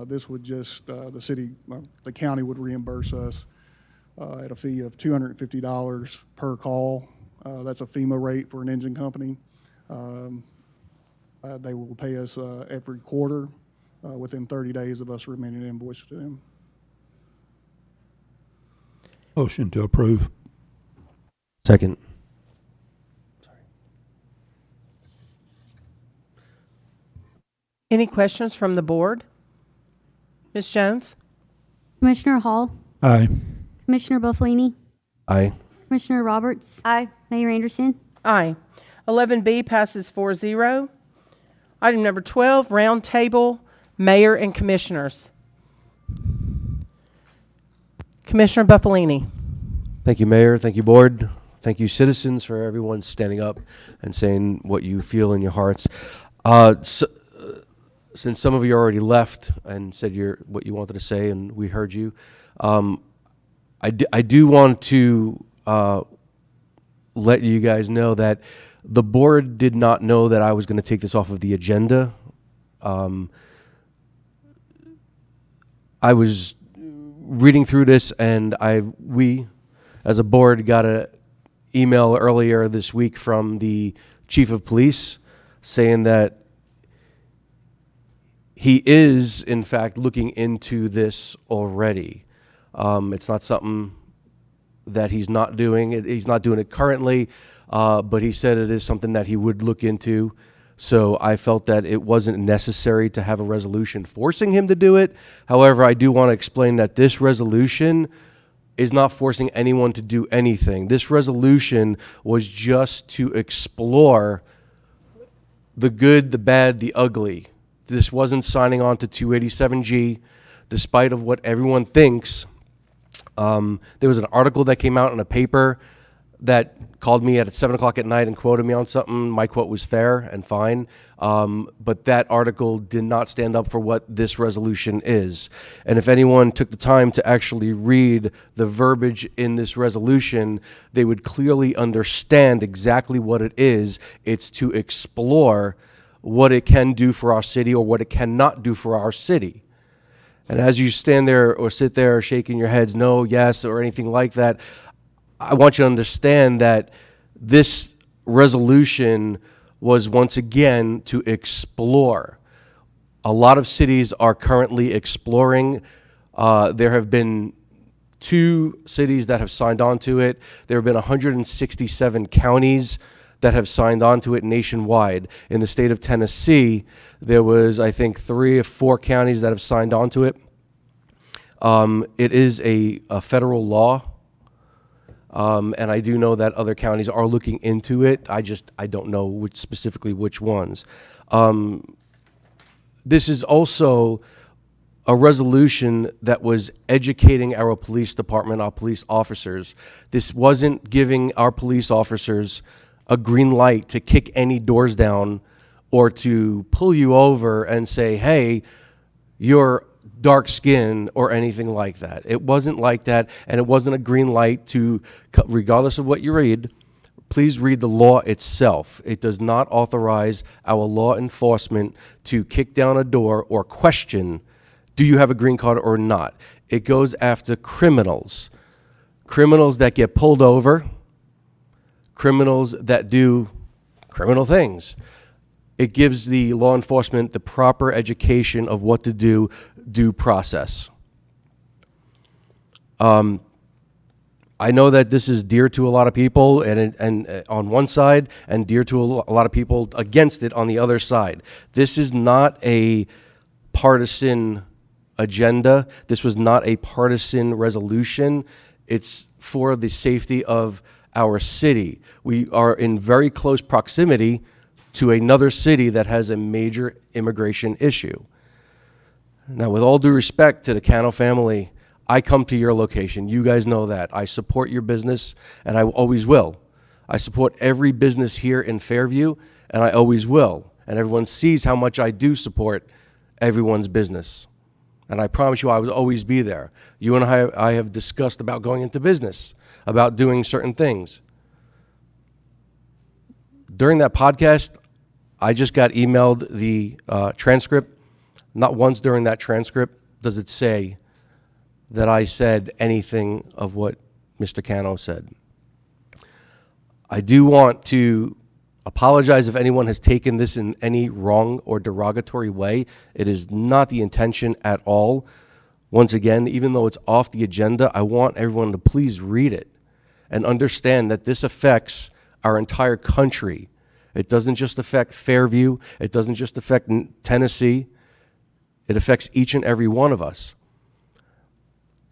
This would just, the county would reimburse us at a fee of $250 per call. That's a FEMA rate for an engine company. They will pay us every quarter within 30 days of us remitting an invoice to them. Motion to approve. Second. Any questions from the board? Ms. Jones? Commissioner Hall, Aye. Commissioner Buffalini, Aye. Commissioner Roberts. Aye. Mayor Anderson. Aye. 11B passes 4-0. Item number 12, roundtable, mayor and commissioners. Commissioner Buffalini. Thank you, Mayor. Thank you, Board. Thank you, citizens, for everyone standing up and saying what you feel in your hearts. Since some of you already left and said what you wanted to say, and we heard you, I do want to let you guys know that the board did not know that I was going to take this off of the agenda. I was reading through this, and we, as a board, got an email earlier this week from the chief of police saying that he is, in fact, looking into this already. It's not something that he's not doing. He's not doing it currently, but he said it is something that he would look into. So I felt that it wasn't necessary to have a resolution forcing him to do it. However, I do want to explain that this resolution is not forcing anyone to do anything. This resolution was just to explore the good, the bad, the ugly. This wasn't signing on to 287G, despite of what everyone thinks. There was an article that came out in a paper that called me at 7 o'clock at night and quoted me on something. My quote was fair and fine, but that article did not stand up for what this resolution is. And if anyone took the time to actually read the verbiage in this resolution, they would clearly understand exactly what it is. It's to explore what it can do for our city or what it cannot do for our city. And as you stand there or sit there shaking your heads no, yes, or anything like that, I want you to understand that this resolution was once again to explore. A lot of cities are currently exploring. There have been 2 cities that have signed on to it. There have been 167 counties that have signed on to it nationwide. In the state of Tennessee, there was, I think, 3 or 4 counties that have signed on to it. It is a federal law. And I do know that other counties are looking into it. I don't know specifically which ones. This is also a resolution that was educating our police department, our police officers. This wasn't giving our police officers a green light to kick any doors down or to pull you over and say, hey, you're dark skin or anything like that. It wasn't like that, and it wasn't a green light to, regardless of what you read, please read the law itself. It does not authorize our law enforcement to kick down a door or question, do you have a green card or not? It goes after criminals. Criminals that get pulled over, criminals that do criminal things. It gives the law enforcement the proper education of what to do, due process. I know that this is dear to a lot of people and on one side, and dear to a lot of people against it on the other side. This is not a partisan agenda. This was not a partisan resolution. It's for the safety of our city. We are in very close proximity to another city that has a major immigration issue. Now, with all due respect to the Cano family, I come to your location. You guys know that. I support your business, and I always will. I support every business here in Fairview, and I always will. And everyone sees how much I do support everyone's business. And I promise you I will always be there. You and I have discussed about going into business, about doing certain things. During that podcast, I just got emailed the transcript. Not once during that transcript does it say that I said anything of what Mr. Cano said. I do want to apologize if anyone has taken this in any wrong or derogatory way. It is not the intention at all. Once again, even though it's off the agenda, I want everyone to please read it and understand that this affects our entire country. It doesn't just affect Fairview. It doesn't just affect Tennessee. It affects each and every one of us.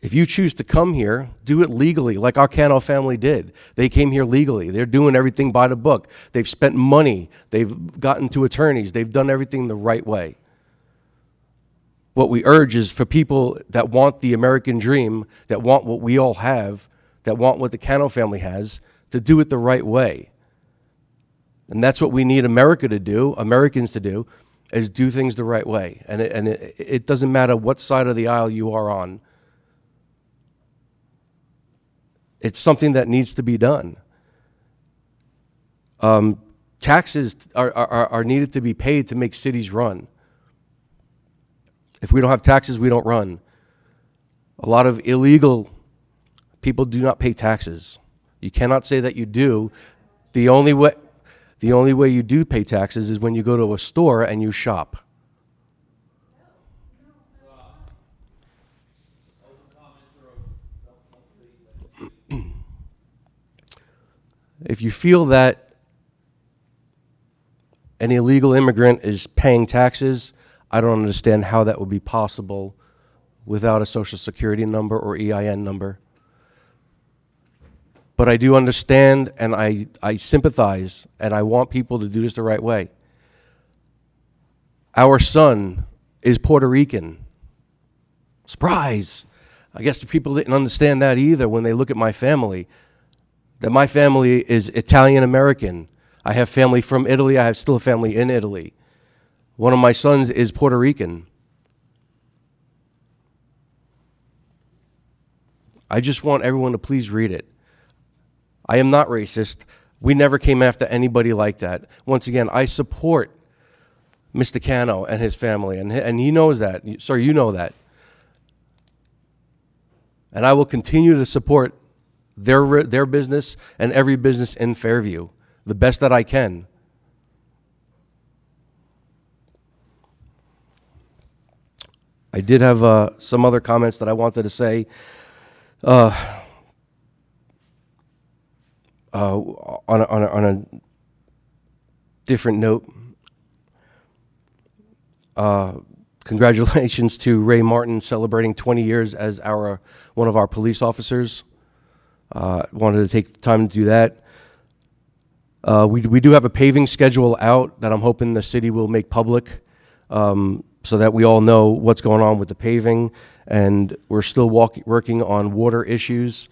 If you choose to come here, do it legally, like our Cano family did. They came here legally. They're doing everything by the book. They've spent money. They've gotten to attorneys. They've done everything the right way. What we urge is for people that want the American dream, that want what we all have, that want what the Cano family has, to do it the right way. And that's what we need America to do, Americans to do, is do things the right way. And it doesn't matter what side of the aisle you are on. It's something that needs to be done. Taxes are needed to be paid to make cities run. If we don't have taxes, we don't run. A lot of illegal people do not pay taxes. You cannot say that you do. The only way you do pay taxes is when you go to a store and you shop. If you feel that an illegal immigrant is paying taxes, I don't understand how that would be possible without a Social Security number or EIN number. But I do understand, and I sympathize, and I want people to do this the right way. Our son is Puerto Rican. Surprise! I guess the people didn't understand that either when they look at my family. That my family is Italian-American. I have family from Italy. I have still a family in Italy. One of my sons is Puerto Rican. I just want everyone to please read it. I am not racist. We never came after anybody like that. Once again, I support Mr. Cano and his family, and he knows that. Sir, you know that. And I will continue to support their business and every business in Fairview the best that I can. I did have some other comments that I wanted to say. On a different note, congratulations to Ray Martin celebrating 20 years as one of our police officers. Wanted to take the time to do that. We do have a paving schedule out that I'm hoping the city will make public, so that we all know what's going on with the paving, and we're still working on water issues.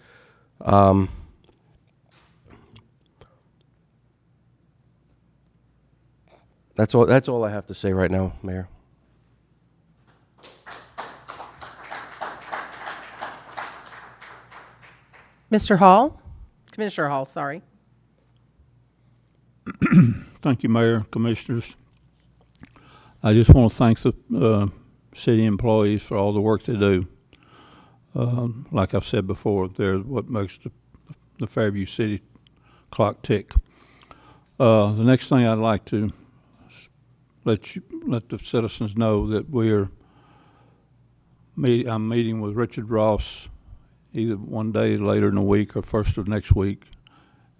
That's all I have to say right now, Mayor. Mr. Hall? Commissioner Hall, sorry. Thank you, Mayor, Commissioners. I just want to thank the city employees for all the work they do. Like I've said before, they're what makes the Fairview City clock tick. The next thing I'd like to let the citizens know that I'm meeting with Richard Ross either one day later in the week or first of next week,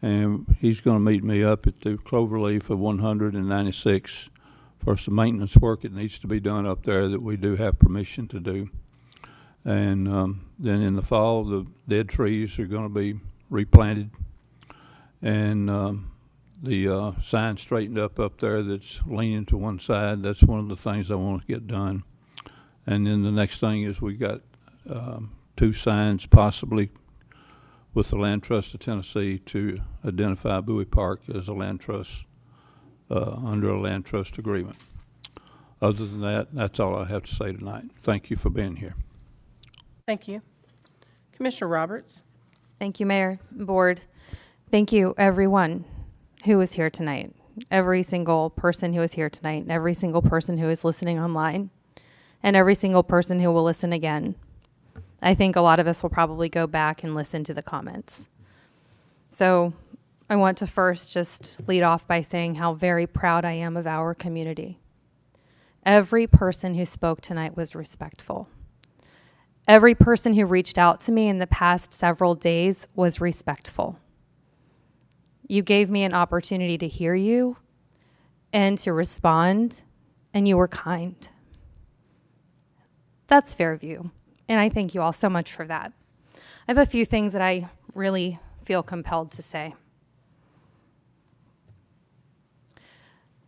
and he's going to meet me up at the Cloverleaf of 196 for some maintenance work that needs to be done up there that we do have permission to do. And then in the fall, the dead trees are going to be replanted, and the sign straightened up there that's leaning to one side. That's one of the things I want to get done. And then the next thing is we got 2 signs possibly with the Land Trust of Tennessee to identify Bowie Park as a land trust under a land trust agreement. Other than that, that's all I have to say tonight. Thank you for being here. Thank you. Commissioner Roberts. Thank you, Mayor, Board. Thank you, everyone who was here tonight. Every single person who was here tonight, every single person who is listening online, and every single person who will listen again. I think a lot of us will probably go back and listen to the comments. So I want to first just lead off by saying how very proud I am of our community. Every person who spoke tonight was respectful. Every person who reached out to me in the past several days was respectful. You gave me an opportunity to hear you and to respond, and you were kind. That's Fairview, and I thank you all so much for that. I have a few things that I really feel compelled to say.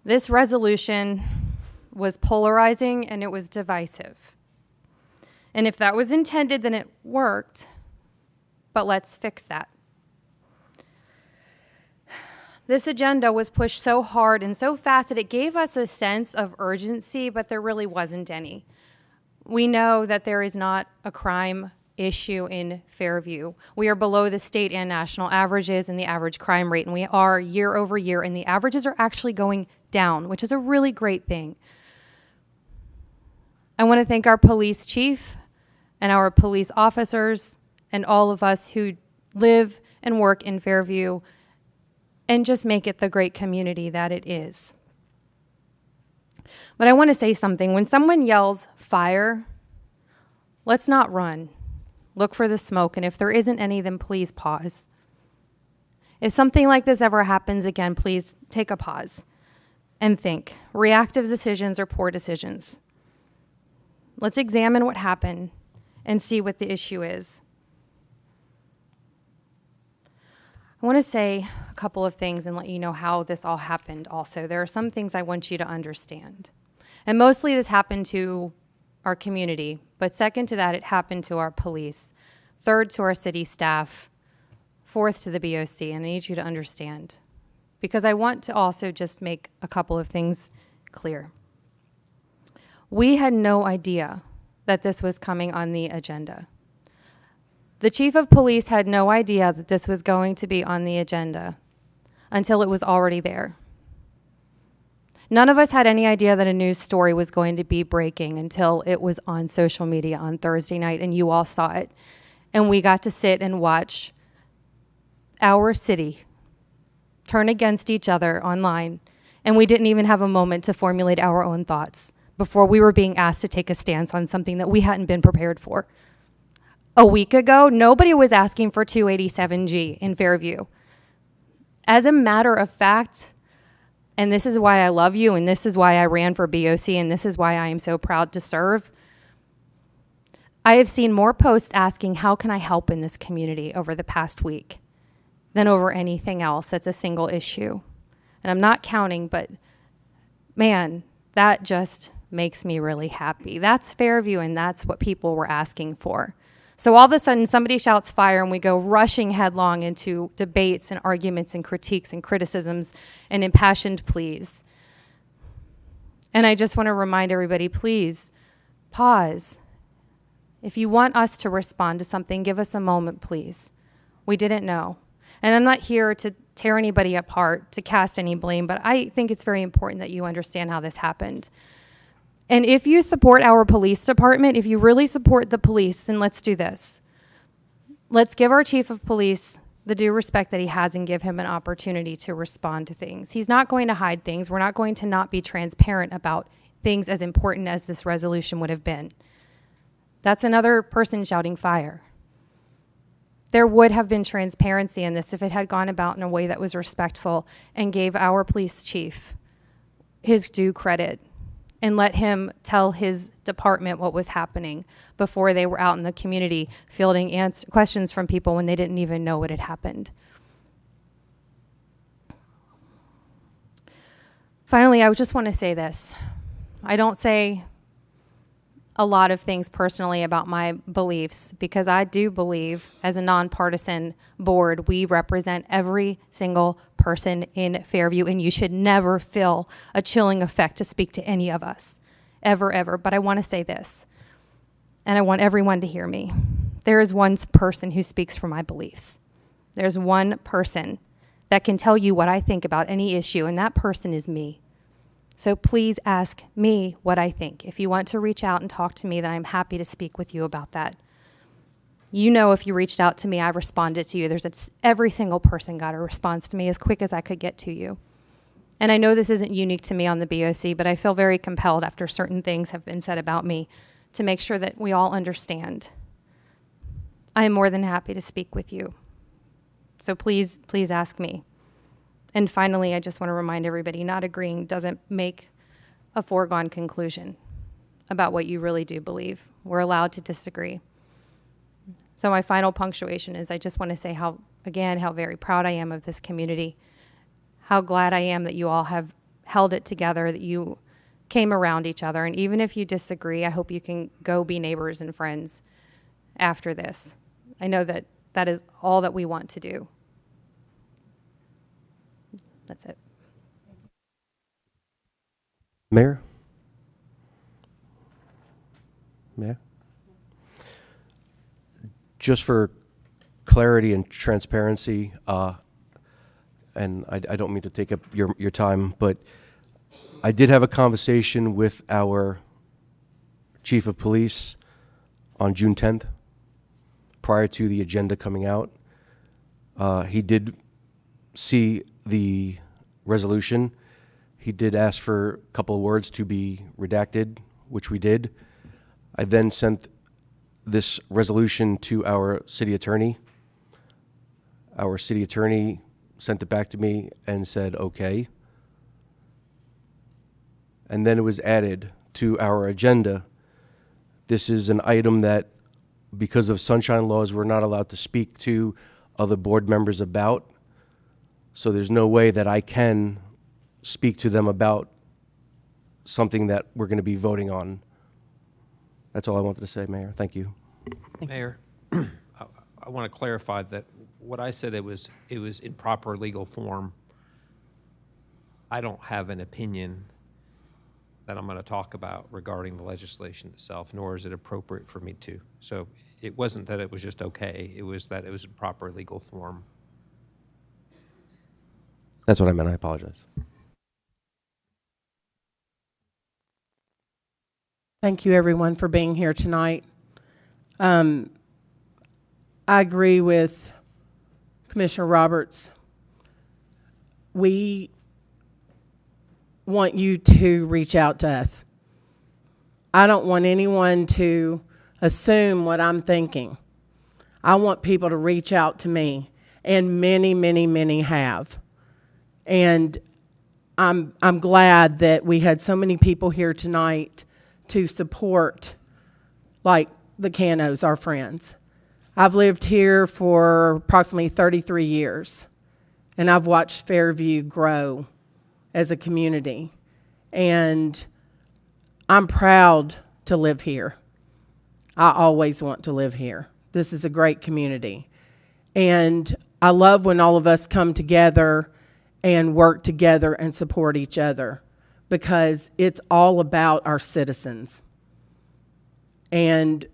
This resolution was polarizing and it was divisive. And if that was intended, then it worked, but let's fix that. This agenda was pushed so hard and so fast that it gave us a sense of urgency, but there really wasn't any. We know that there is not a crime issue in Fairview. We are below the state and national averages in the average crime rate, and we are year over year, and the averages are actually going down, which is a really great thing. I want to thank our police chief and our police officers and all of us who live and work in Fairview and just make it the great community that it is. But I want to say something. When someone yells fire, let's not run. Look for the smoke, and if there isn't any, then please pause. If something like this ever happens again, please take a pause and think. Reactive decisions are poor decisions. Let's examine what happened and see what the issue is. I want to say a couple of things and let you know how this all happened also. There are some things I want you to understand. And mostly this happened to our community, but second to that, it happened to our police. Third, to our city staff. Fourth, to the BOC, and I need you to understand. Because I want to also just make a couple of things clear. We had no idea that this was coming on the agenda. The chief of police had no idea that this was going to be on the agenda until it was already there. None of us had any idea that a news story was going to be breaking until it was on social media on Thursday night, and you all saw it. And we got to sit and watch our city turn against each other online, and we didn't even have a moment to formulate our own thoughts before we were being asked to take a stance on something that we hadn't been prepared for. A week ago, nobody was asking for 287G in Fairview. As a matter of fact, and this is why I love you, and this is why I ran for BOC, and this is why I am so proud to serve, I have seen more posts asking, how can I help in this community over the past week than over anything else that's a single issue. And I'm not counting, but man, that just makes me really happy. That's Fairview, and that's what people were asking for. So all of a sudden, somebody shouts fire, and we go rushing headlong into debates and arguments and critiques and criticisms and impassioned pleas. And I just want to remind everybody, please pause. If you want us to respond to something, give us a moment, please. We didn't know. And I'm not here to tear anybody apart, to cast any blame, but I think it's very important that you understand how this happened. And if you support our police department, if you really support the police, then let's do this. Let's give our chief of police the due respect that he has and give him an opportunity to respond to things. He's not going to hide things. We're not going to not be transparent about things as important as this resolution would have been. That's another person shouting fire. There would have been transparency in this if it had gone about in a way that was respectful and gave our police chief his due credit and let him tell his department what was happening before they were out in the community fielding questions from people when they didn't even know what had happened. Finally, I just want to say this. I don't say a lot of things personally about my beliefs because I do believe as a nonpartisan board, we represent every single person in Fairview, and you should never feel a chilling effect to speak to any of us, ever, ever. But I want to say this, and I want everyone to hear me. There is one person who speaks for my beliefs. There's one person that can tell you what I think about any issue, and that person is me. So please ask me what I think. If you want to reach out and talk to me, then I'm happy to speak with you about that. You know, if you reached out to me, I responded to you. Every single person got a response to me as quick as I could get to you. And I know this isn't unique to me on the BOC, but I feel very compelled after certain things have been said about me to make sure that we all understand. I am more than happy to speak with you. So please, please ask me. And finally, I just want to remind everybody, not agreeing doesn't make a foregone conclusion about what you really do believe. We're allowed to disagree. So my final punctuation is I just want to say how very proud I am of this community, how glad I am that you all have held it together, that you came around each other. And even if you disagree, I hope you can go be neighbors and friends after this. I know that that is all that we want to do. That's it. Mayor? Mayor? Just for clarity and transparency, and I don't mean to take up your time, but I did have a conversation with our chief of police on June 10th, prior to the agenda coming out. He did see the resolution. He did ask for a couple of words to be redacted, which we did. I then sent this resolution to our city attorney. Our city attorney sent it back to me and said, okay. And then it was added to our agenda. This is an item that, because of sunshine laws, we're not allowed to speak to other board members about. So there's no way that I can speak to them about something that we're going to be voting on. That's all I wanted to say, Mayor. Thank you. Mayor, I want to clarify that what I said, it was in proper legal form. I don't have an opinion that I'm going to talk about regarding the legislation itself, nor is it appropriate for me to. So it wasn't that it was just okay, it was that it was in proper legal form. That's what I meant. I apologize. Thank you, everyone, for being here tonight. I agree with Commissioner Roberts. We want you to reach out to us. I don't want anyone to assume what I'm thinking. I want people to reach out to me, and many, many, many have. And I'm glad that we had so many people here tonight to support, like the Canos, our friends. I've lived here for approximately 33 years, and I've watched Fairview grow as a community. And I'm proud to live here. I always want to live here. This is a great community. And I love when all of us come together and work together and support each other, because it's all about our citizens. And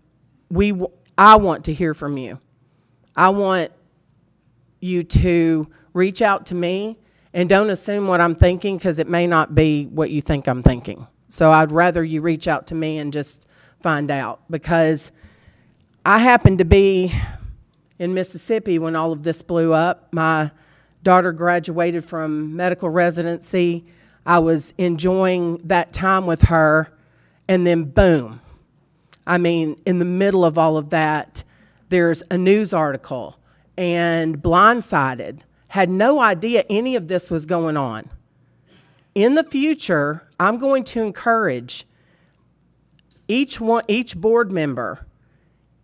I want to hear from you. I want you to reach out to me, and don't assume what I'm thinking, because it may not be what you think I'm thinking. So I'd rather you reach out to me and just find out, because I happen to be in Mississippi when all of this blew up. My daughter graduated from medical residency. I was enjoying that time with her, and then boom. I mean, in the middle of all of that, there's a news article, and blindsided, had no idea any of this was going on. In the future, I'm going to encourage each board member,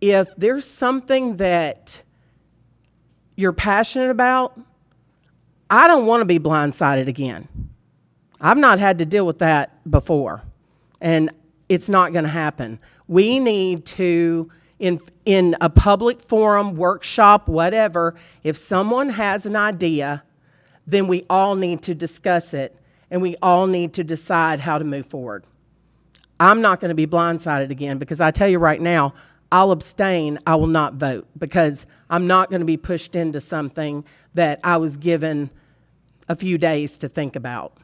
if there's something that you're passionate about, I don't want to be blindsided again. I've not had to deal with that before, and it's not going to happen. We need to, in a public forum, workshop, whatever, if someone has an idea, then we all need to discuss it, and we all need to decide how to move forward. I'm not going to be blindsided again, because I tell you right now, I'll abstain. I will not vote, because I'm not going to be pushed into something that I was given a few days to think about.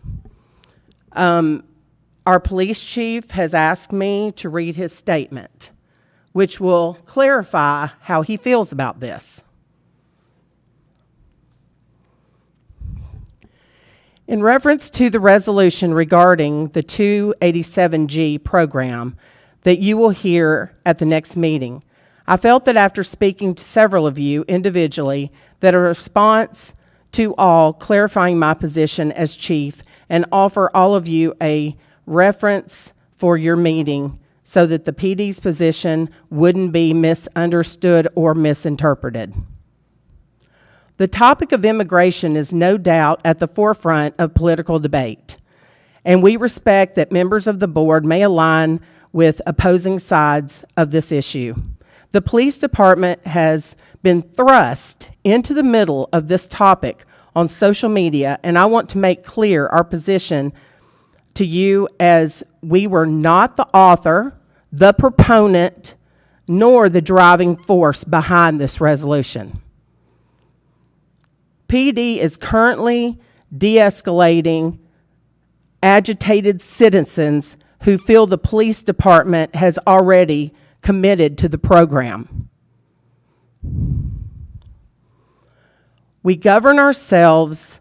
Our police chief has asked me to read his statement, which will clarify how he feels about this. In reference to the resolution regarding the 287G program that you will hear at the next meeting, I felt that after speaking to several of you individually, that a response to all clarifying my position as chief and offer all of you a reference for your meeting so that the PD's position wouldn't be misunderstood or misinterpreted. The topic of immigration is no doubt at the forefront of political debate, and we respect that members of the board may align with opposing sides of this issue. The police department has been thrust into the middle of this topic on social media, and I want to make clear our position to you, as we were not the author, the proponent, nor the driving force behind this resolution. PD is currently de-escalating agitated citizens who feel the police department has already committed to the program. We govern ourselves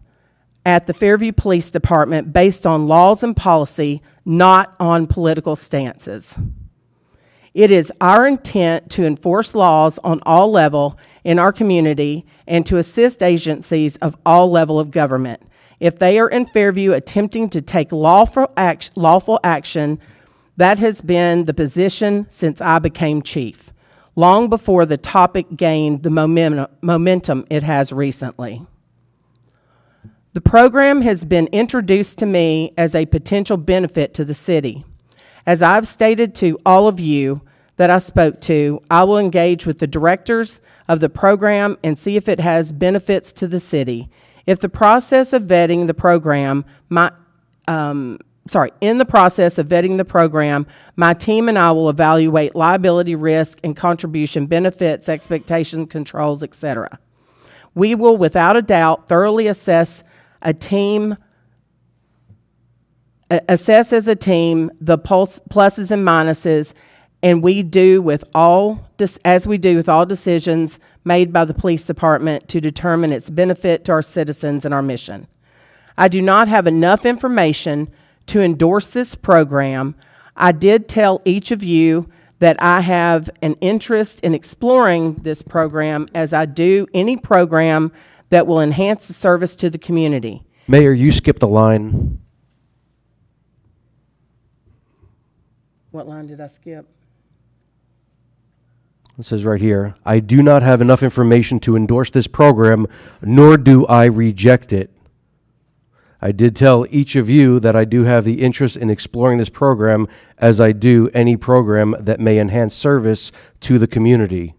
at the Fairview Police Department based on laws and policy, not on political stances. It is our intent to enforce laws on all levels in our community and to assist agencies of all levels of government if they are in Fairview attempting to take lawful action. That has been the position since I became chief, long before the topic gained the momentum it has recently. The program has been introduced to me as a potential benefit to the city. As I've stated to all of you that I spoke to, I will engage with the directors of the program and see if it has benefits to the city. If the process of vetting the program, in the process of vetting the program, my team and I will evaluate liability, risk, and contribution benefits, expectation controls, etc. We will, without a doubt, thoroughly assess as a team the pluses and minuses, and we do with all, as we do with all decisions made by the police department to determine its benefit to our citizens and our mission. I do not have enough information to endorse this program. I did tell each of you that I have an interest in exploring this program, as I do any program that will enhance the service to the community. Mayor, you skipped a line. What line did I skip? It says right here, I do not have enough information to endorse this program, nor do I reject it. I did tell each of you that I do have the interest in exploring this program, as I do any program that may enhance service to the community.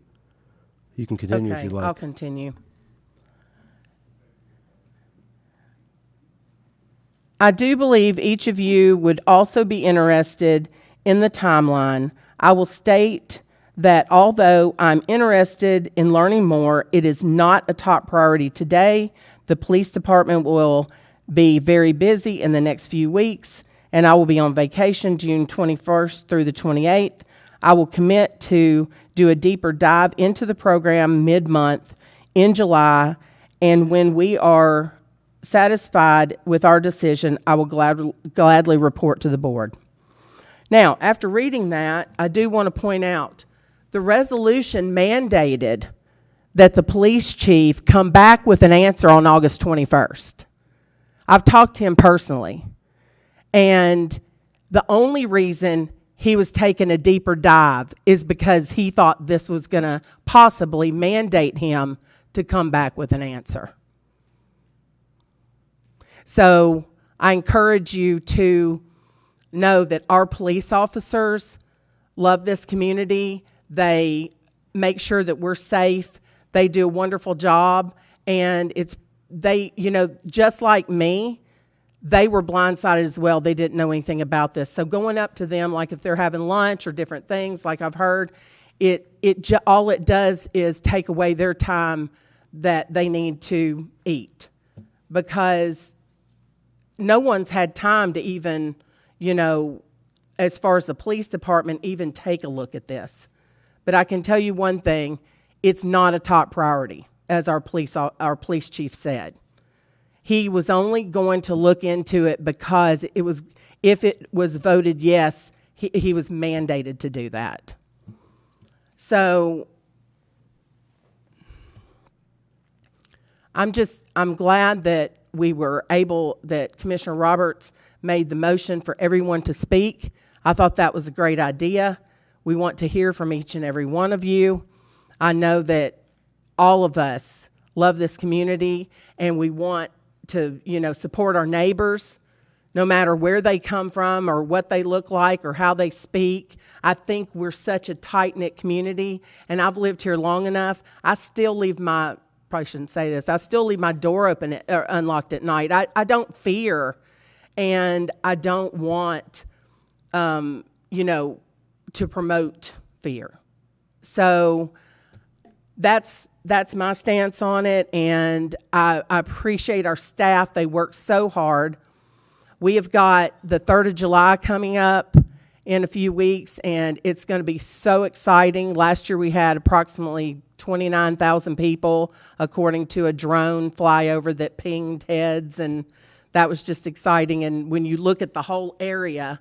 You can continue if you like. I'll continue. I do believe each of you would also be interested in the timeline. I will state that although I'm interested in learning more, it is not a top priority today. The police department will be very busy in the next few weeks, and I will be on vacation June 21st through the 28th. I will commit to do a deeper dive into the program mid-month in July, and when we are satisfied with our decision, I will gladly report to the board. Now, after reading that, I do want to point out the resolution mandated that the police chief come back with an answer on August 21st. I've talked to him personally, and the only reason he was taking a deeper dive is because he thought this was going to possibly mandate him to come back with an answer. So I encourage you to know that our police officers love this community. They make sure that we're safe. They do a wonderful job. And just like me, they were blindsided as well. They didn't know anything about this. So going up to them, like if they're having lunch or different things, like I've heard, all it does is take away their time that they need to eat, because no one's had time to even, as far as the police department, even take a look at this. But I can tell you one thing, it's not a top priority, as our police chief said. He was only going to look into it because if it was voted yes, he was mandated to do that. So I'm glad that that Commissioner Roberts made the motion for everyone to speak. I thought that was a great idea. We want to hear from each and every one of you. I know that all of us love this community, and we want to, support our neighbors, no matter where they come from or what they look like or how they speak. I think we're such a tight-knit community, and I've lived here long enough. I still leave probably shouldn't say this, I still leave my door open or unlocked at night. I don't fear, and I don't want, to promote fear. So that's my stance on it, and I appreciate our staff. They work so hard. We have got the 3rd of July coming up in a few weeks, and it's going to be so exciting. Last year we had approximately 29,000 people, according to a drone flyover that pinged heads, and that was just exciting. And when you look at the whole area,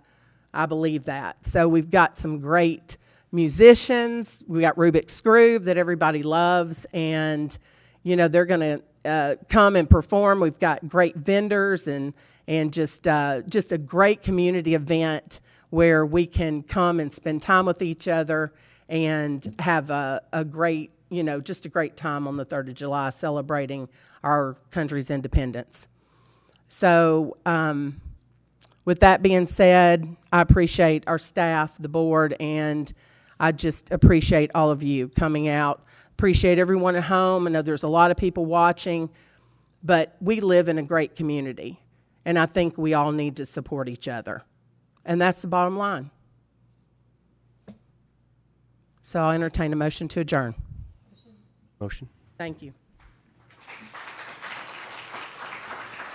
I believe that. So we've got some great musicians. We got Rubik's Groove that everybody loves, and they're going to come and perform. We've got great vendors and just a great community event where we can come and spend time with each other and have a great, just a great time on the 3rd of July celebrating our country's independence. So with that being said, I appreciate our staff, the board, and I just appreciate all of you coming out. Appreciate everyone at home. I know there's a lot of people watching, but we live in a great community, and I think we all need to support each other. And that's the bottom line. So I'll entertain a motion to adjourn. Motion. Thank you.